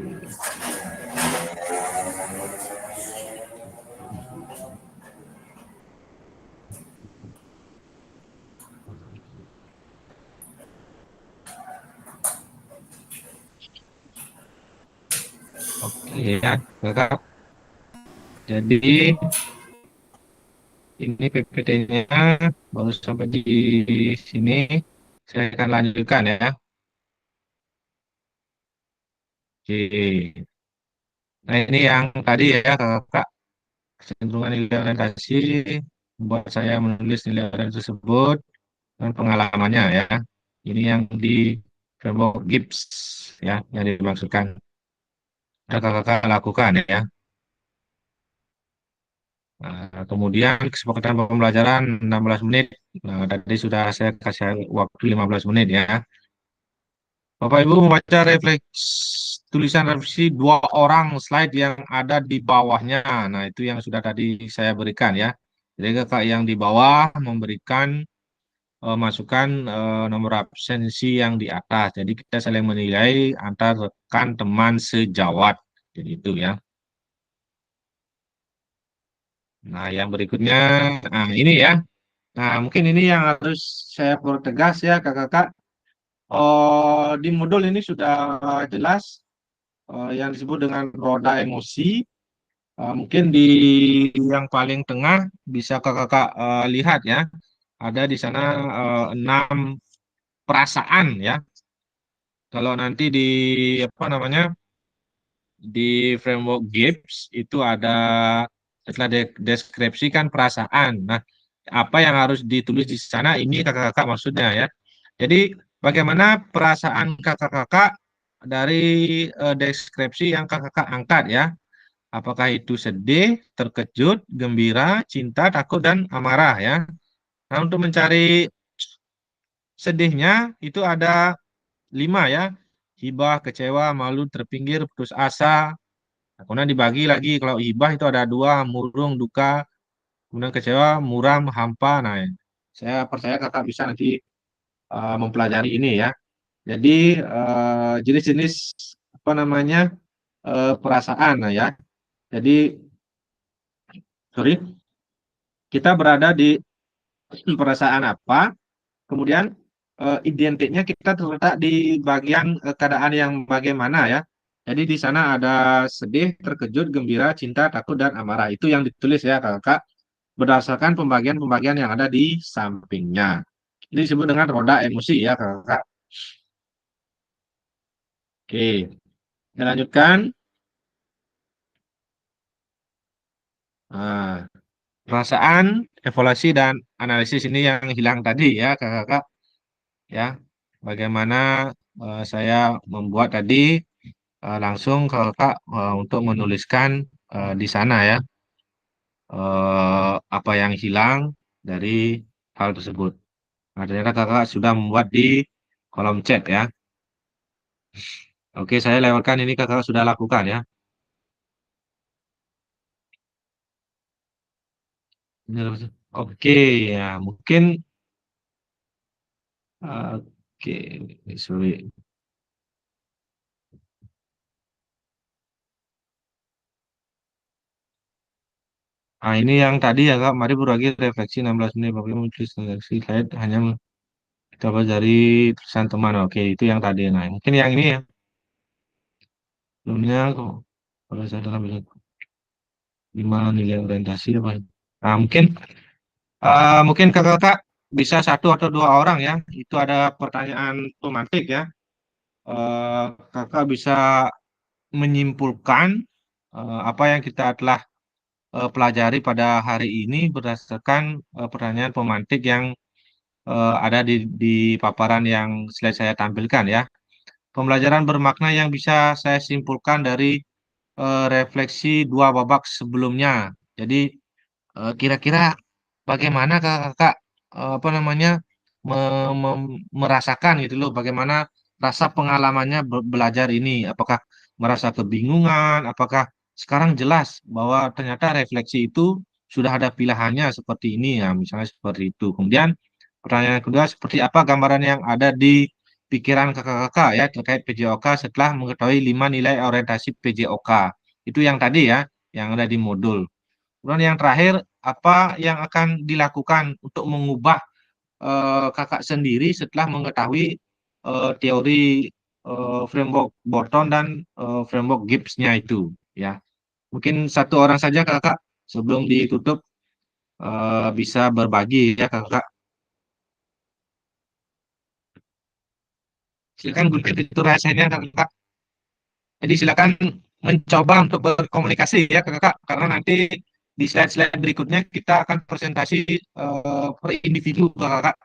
Oke ya kakak. Jadi ini PPT-nya baru sampai di sini. Saya akan lanjutkan ya. Oke. Nah ini yang tadi ya kakak, kecenderungan nilai orientasi membuat saya menulis nilai orientasi tersebut dan pengalamannya ya. Ini yang di framework GIPS ya, yang dimaksudkan kakak lakukan ya. Nah, kemudian kesepakatan pembelajaran 16 menit. Nah, tadi sudah saya kasih waktu 15 menit ya. Bapak Ibu membaca tulisan revisi 2 orang slide yang ada di bawahnya. Nah, itu yang sudah tadi saya berikan ya. Jadi kakak yang di bawah memberikan masukan nomor absensi yang di atas. Jadi kita saling menilai antar rekan teman sejawat. Jadi itu ya. Nah, yang berikutnya, nah ini ya. Nah, mungkin ini yang harus saya pertegas ya kakak-kakak. Di modul ini sudah jelas yang disebut dengan roda emosi. Mungkin di yang paling tengah bisa kakak-kakak lihat ya. Ada di sana 6 perasaan ya. Kalau nanti di apa namanya di framework GIPS itu ada setelah deskripsikan perasaan. Nah, apa yang harus ditulis di sana ini kakak-kakak maksudnya ya. Jadi bagaimana perasaan kakak-kakak dari deskripsi yang kakak-kakak angkat ya. Apakah itu sedih, terkejut, gembira, cinta, takut, dan amarah ya. Nah, untuk mencari sedihnya itu ada 5 ya. Hibah, kecewa, malu, terpinggir, putus asa. Nah, kemudian dibagi lagi, kalau hibah itu ada 2, murung, duka, kemudian kecewa, muram, hampa. Nah, saya percaya kakak bisa nanti mempelajari ini ya. Jadi jenis-jenis apa namanya perasaan, nah ya. Jadi sorry, kita berada di perasaan apa, kemudian identiknya kita terletak di bagian keadaan yang bagaimana ya. Jadi di sana ada sedih, terkejut, gembira, cinta, takut, dan amarah. Itu yang ditulis ya kakak berdasarkan pembagian-pembagian yang ada di sampingnya. Ini disebut dengan roda emosi ya kakak. Oke, kita lanjutkan. Nah, perasaan, evaluasi, dan analisis ini yang hilang tadi ya kakak. Ya, bagaimana saya membuat tadi langsung kakak untuk menuliskan di sana ya apa yang hilang dari hal tersebut. Nah, ternyata kakak sudah membuat di kolom chat ya. Oke, saya lewatkan ini kakak sudah lakukan ya. Oke, ya mungkin oke, sorry. Nah, ini yang tadi ya Kak, mari berbagi refleksi 16 menit bagaimana menulis refleksi saya hanya kita bahas dari tulisan teman. Oke, itu yang tadi. Nah, mungkin yang ini ya. Sebelumnya kok kalau saya dalam bilang 5 nilai orientasi apa. Nah, mungkin kakak-kakak bisa 1 atau 2 orang ya. Itu ada pertanyaan pemantik ya. Kakak bisa menyimpulkan apa yang kita telah pelajari pada hari ini berdasarkan pertanyaan pemantik yang ada di paparan yang slide saya tampilkan ya. Pembelajaran bermakna yang bisa saya simpulkan dari refleksi 2 babak sebelumnya. Jadi kira-kira bagaimana kakak apa namanya merasakan gitu loh, bagaimana rasa pengalamannya belajar ini, apakah merasa kebingungan, apakah sekarang jelas bahwa ternyata refleksi itu sudah ada pilihannya seperti ini ya, misalnya seperti itu. Kemudian pertanyaan kedua, seperti apa gambaran yang ada di pikiran kakak-kakak ya terkait PJOK setelah mengetahui 5 nilai orientasi PJOK. Itu yang tadi ya, yang ada di modul. Kemudian yang terakhir, apa yang akan dilakukan untuk mengubah kakak sendiri setelah mengetahui teori framework Borton dan framework Gibbs-nya itu ya. Mungkin 1 orang saja kakak sebelum ditutup bisa berbagi ya kakak. Silakan gunakan fitur rasanya kakak. Jadi silakan mencoba untuk berkomunikasi ya kakak, karena nanti di slide-slide berikutnya kita akan presentasi per individu kakak.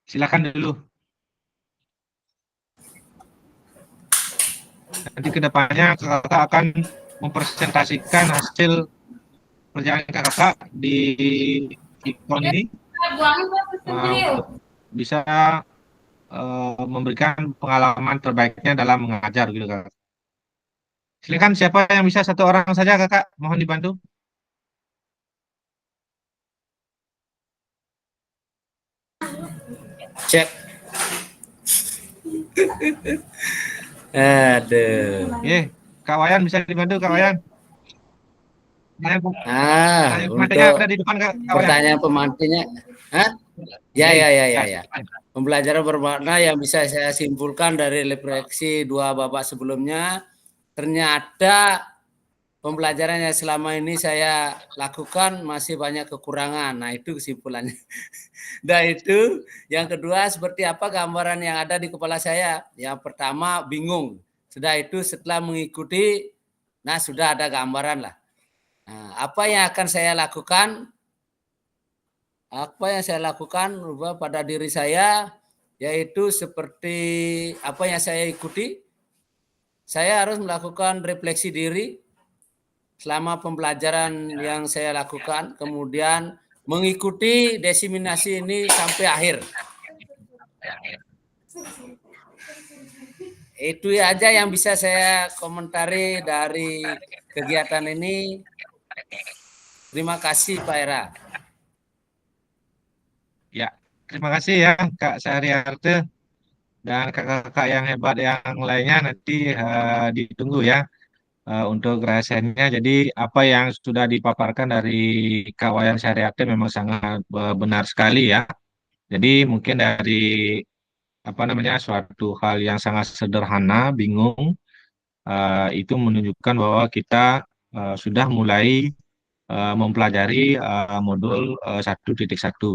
Silakan dulu. Nanti kedepannya kakak akan mempresentasikan hasil perjalanan kakak di ikon ini bisa memberikan pengalaman terbaiknya dalam mengajar gitu kakak. Silakan siapa yang bisa 1 orang saja kakak, mohon dibantu. Cek. Aduh. Kak Wayan bisa dibantu Kak Wayan. Untuk ada di depan, Kak pertanyaan pemantiknya, ya. Pembelajaran bermakna yang bisa saya simpulkan dari refleksi 2 babak sebelumnya, ternyata pembelajaran yang selama ini saya lakukan masih banyak kekurangan. Nah, itu kesimpulannya. Dan itu yang kedua, seperti apa gambaran yang ada di kepala saya? Yang pertama bingung. Sudah itu setelah mengikuti, nah sudah ada gambaran lah. Nah, apa yang akan saya lakukan? Apa yang saya lakukan pada diri saya, yaitu seperti apa yang saya ikuti. Saya harus melakukan refleksi diri selama pembelajaran yang saya lakukan, kemudian mengikuti diseminasi ini sampai akhir. Itu aja yang bisa saya komentari dari kegiatan ini. Terima kasih Pak Era. Ya, terima kasih ya Kak Sariarte dan kakak-kakak yang hebat yang lainnya, nanti ditunggu ya untuk rahasianya. Jadi apa yang sudah dipaparkan dari Kak Wayan Sariarte memang sangat benar sekali ya. Jadi mungkin dari apa namanya suatu hal yang sangat sederhana, bingung, itu menunjukkan bahwa kita sudah mulai mempelajari modul 1.1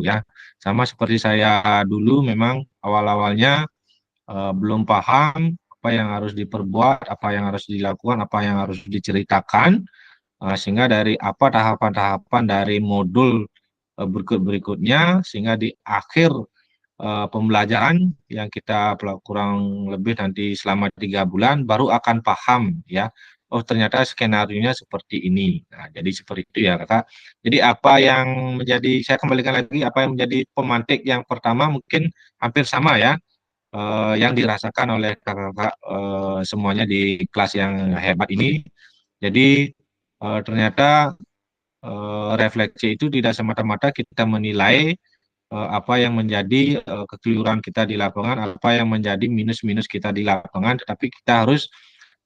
ya. Sama seperti saya dulu, memang awal-awalnya belum paham apa yang harus diperbuat, apa yang harus dilakukan, apa yang harus diceritakan, sehingga dari apa tahapan-tahapan dari modul berikut-berikutnya, sehingga di akhir pembelajaran yang kita kurang lebih nanti selama 3 bulan baru akan paham ya. Oh, ternyata skenarionya seperti ini. Nah, jadi seperti itu ya kakak. Jadi apa yang menjadi, saya kembalikan lagi, apa yang menjadi pemantik yang pertama mungkin hampir sama ya, yang dirasakan oleh kakak-kakak semuanya di kelas yang hebat ini. Jadi ternyata refleksi itu tidak semata-mata kita menilai apa yang menjadi kekeliruan kita di lapangan, apa yang menjadi minus-minus kita di lapangan, tetapi kita harus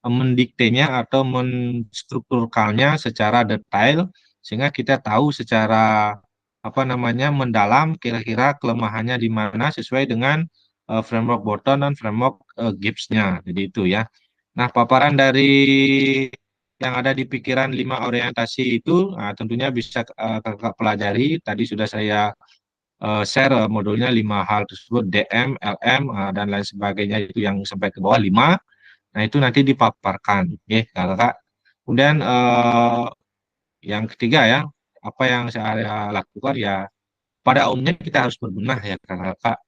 mendiktenya atau menstrukturkannya secara detail, sehingga kita tahu secara apa namanya mendalam kira-kira kelemahannya di mana sesuai dengan framework Burton dan framework Gibbs-nya. Jadi itu ya. Nah, paparan dari yang ada di pikiran 5 orientasi itu tentunya bisa kakak pelajari. Tadi sudah saya share modulnya 5 hal tersebut, DM, LM, dan lain sebagainya, itu yang sampai ke bawah 5. Nah, itu nanti dipaparkan, ya kakak. Kemudian yang ketiga ya, apa yang saya lakukan ya, pada umumnya kita harus berbenah ya kakak.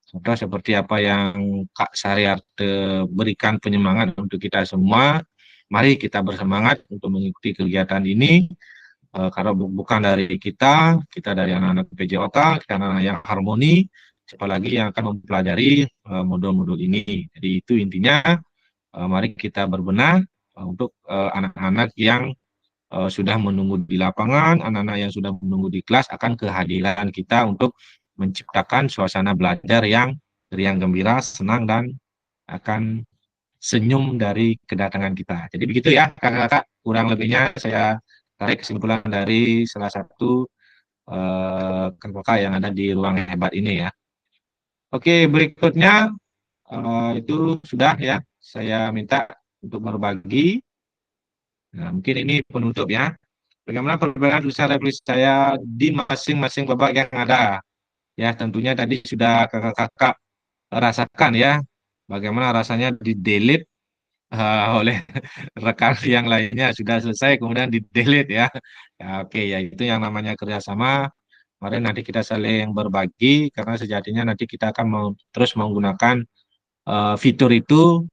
Contoh seperti apa yang Kak Sariarte berikan penyemangat untuk kita semua. Mari kita bersemangat untuk mengikuti kegiatan ini. Karena bukan dari kita dari anak-anak PJOK, kita anak-anak yang harmoni, siapa lagi yang akan mempelajari modul-modul ini. Jadi itu intinya, mari kita berbenah untuk anak-anak yang sudah menunggu di lapangan, anak-anak yang sudah menunggu di kelas, akan kehadiran kita untuk menciptakan suasana belajar yang riang gembira, senang, dan akan senyum dari kedatangan kita. Jadi begitu ya kakak-kakak, kurang lebihnya saya tarik kesimpulan dari salah satu kakak yang ada di ruang hebat ini ya. Oke, berikutnya itu sudah ya, saya minta untuk berbagi. Nah, mungkin ini penutup ya. Bagaimana perbedaan tulisan refleksi saya di masing-masing babak yang ada. Ya, tentunya tadi sudah kakak-kakak rasakan ya, bagaimana rasanya di-delete oleh rekan yang lainnya, sudah selesai kemudian di-delete ya. Ya, oke, ya itu yang namanya kerjasama. Mari nanti kita saling berbagi, karena sejatinya nanti kita akan terus menggunakan fitur itu,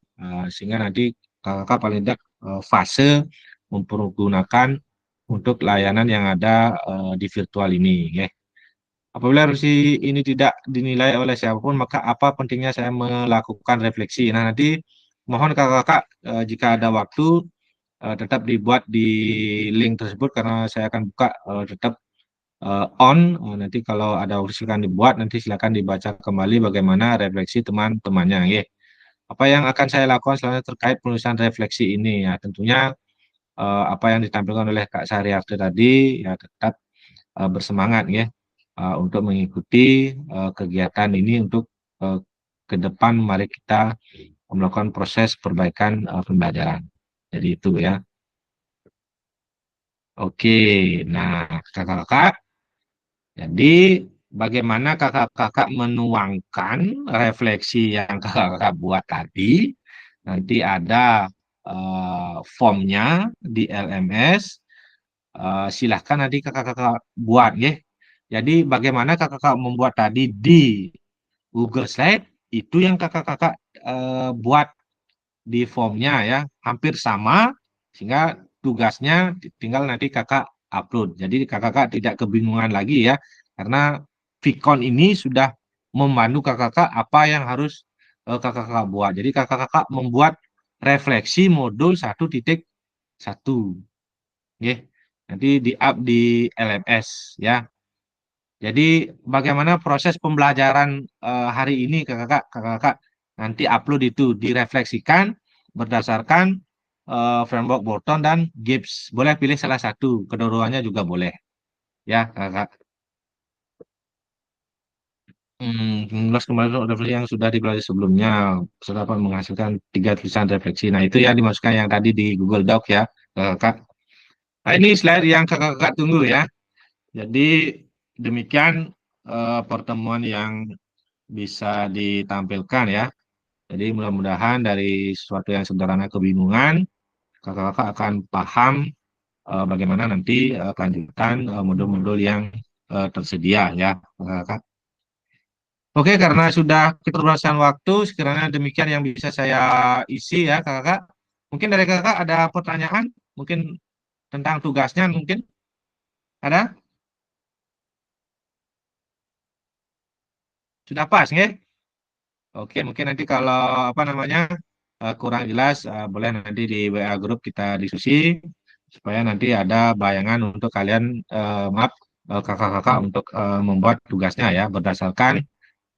sehingga nanti kakak paling tidak fase mempergunakan untuk layanan yang ada di virtual ini ya. Apabila refleksi ini tidak dinilai oleh siapapun, maka apa pentingnya saya melakukan refleksi? Nah, nanti mohon kakak-kakak jika ada waktu tetap dibuat di link tersebut, karena saya akan buka tetap on. Nanti kalau ada waktu silakan dibuat, nanti silakan dibaca kembali bagaimana refleksi teman-temannya ya. Apa yang akan saya lakukan selanjutnya terkait penulisan refleksi ini ya, tentunya apa yang ditampilkan oleh Kak Sariarte tadi ya, tetap bersemangat ya untuk mengikuti kegiatan ini untuk ke depan. Mari kita melakukan proses perbaikan pembelajaran. Jadi itu ya. Oke, nah kakak-kakak, jadi bagaimana kakak-kakak menuangkan refleksi yang kakak-kakak buat tadi? Nanti ada formnya di LMS. Silahkan nanti kakak-kakak buat ya. Jadi bagaimana kakak-kakak membuat tadi di Google Slide, itu yang kakak-kakak buat di formnya ya, hampir sama, sehingga tugasnya tinggal nanti kakak upload. Jadi kakak-kakak tidak kebingungan lagi ya, karena Vicon ini sudah memandu kakak-kakak apa yang harus kakak-kakak buat. Jadi kakak-kakak membuat refleksi modul 1.1. Oke. Nanti di-up di LMS ya. Jadi bagaimana proses pembelajaran hari ini kakak-kakak nanti upload itu direfleksikan berdasarkan framework Bolton dan Gibbs. Boleh pilih salah satu, kedua-duanya juga boleh. Ya, kakak. 19 kemarin refleksi yang sudah dipelajari sebelumnya dapat menghasilkan 3 tulisan refleksi. Nah, itu yang dimasukkan yang tadi di Google Doc ya, kakak. Nah, ini slide yang kakak tunggu ya. Jadi demikian pertemuan yang bisa ditampilkan ya. Jadi mudah-mudahan dari sesuatu yang sederhana kebingungan, kakak-kakak akan paham bagaimana nanti kelanjutan modul-modul yang tersedia ya, kakak. Oke, karena sudah keterbatasan waktu, sekiranya demikian yang bisa saya isi ya, kakak. Mungkin dari kakak ada pertanyaan, mungkin tentang tugasnya, mungkin ada? Sudah pas, nggih? Oke, mungkin nanti kalau apa namanya kurang jelas, boleh nanti di WA grup kita diskusi supaya nanti ada bayangan untuk kalian, maaf, kakak-kakak untuk membuat tugasnya ya berdasarkan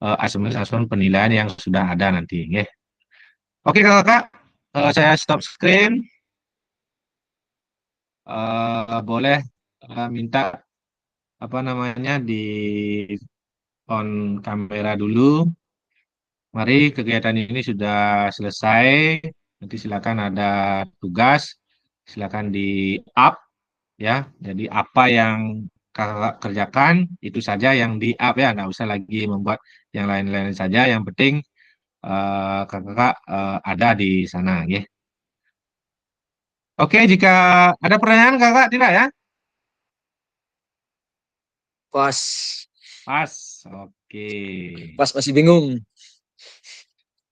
asesmen penilaian yang sudah ada nanti. Nggih. Oke, kakak-kakak, saya stop screen. Boleh minta apa namanya di on kamera dulu. Mari kegiatan ini sudah selesai. Nanti silakan ada tugas, silakan di up ya. Jadi apa yang kakak kerjakan itu saja yang di up ya, nggak usah lagi membuat yang lain-lain saja. Yang penting kakak ada di sana ya. Oke, jika ada pertanyaan kakak tidak ya? Pas. Pas, oke. Pas masih bingung.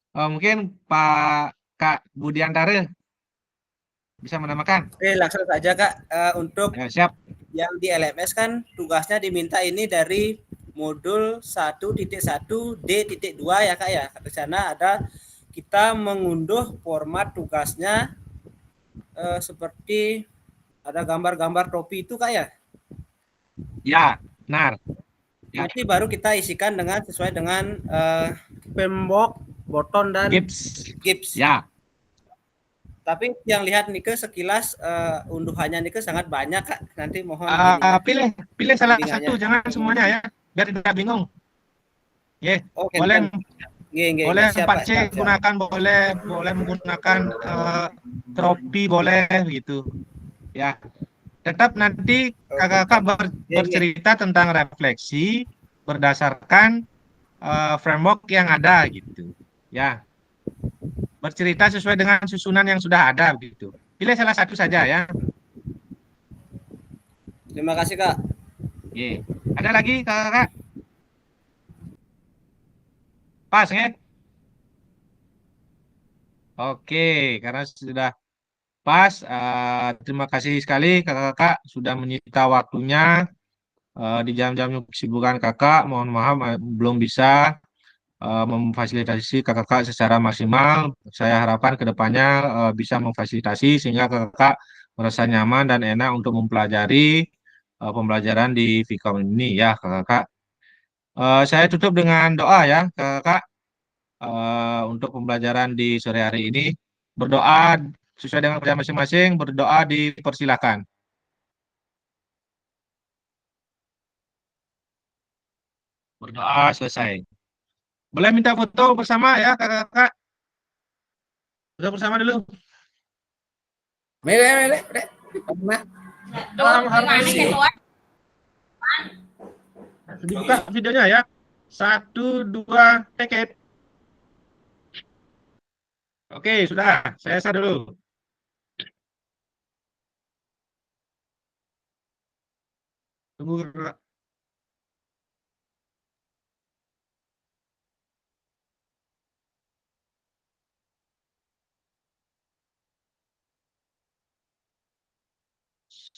Mungkin Pak Kak Budiantara bisa menambahkan. Oke, langsung saja Kak. Untuk Ya, siap. yang di LMS kan tugasnya diminta ini dari modul 1.1 D.2 ya Kak ya. Di sana ada kita mengunduh format tugasnya seperti ada gambar-gambar topi itu Kak ya. Ya, benar. Ya. Nanti baru kita isikan dengan sesuai dengan framework Bolton dan Gibbs. Ya. Tapi yang lihat Nike sekilas unduhannya Nike sangat banyak Kak. Nanti mohon pilih salah satu, jangan semuanya ya, biar tidak bingung. Yeah. Boleh boleh 4C gunakan, boleh menggunakan tropi, boleh gitu. Ya. Tetap nanti kakak-kakak bercerita tentang refleksi berdasarkan framework yang ada gitu. Ya. Bercerita sesuai dengan susunan yang sudah ada begitu. Pilih salah satu saja ya. Terima kasih Kak. Yeah. Ada lagi kakak? Pas ya? Oke, karena sudah pas. Terima kasih sekali kakak-kakak sudah menyita waktunya di jam-jam kesibukan kakak. Mohon maaf belum bisa memfasilitasi kakak-kakak secara maksimal. Saya harapkan kedepannya bisa memfasilitasi sehingga kakak merasa nyaman dan enak untuk mempelajari pembelajaran di Vcom ini ya kakak. Saya tutup dengan doa ya kakak untuk pembelajaran di sore hari ini. Berdoa sesuai dengan kerjaan masing-masing, berdoa dipersilakan. Berdoa selesai. Boleh minta foto bersama ya kakak-kakak. Foto bersama dulu. Dibuka videonya ya. 1, 2, take it. Oke, sudah. Saya share dulu. Tunggu kakak.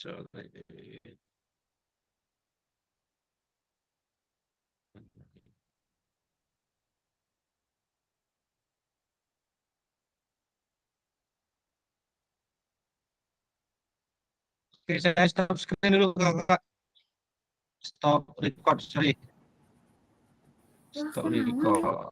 Sorry. Oke, saya stop screen dulu kakak. Stop record, sorry. Stop record.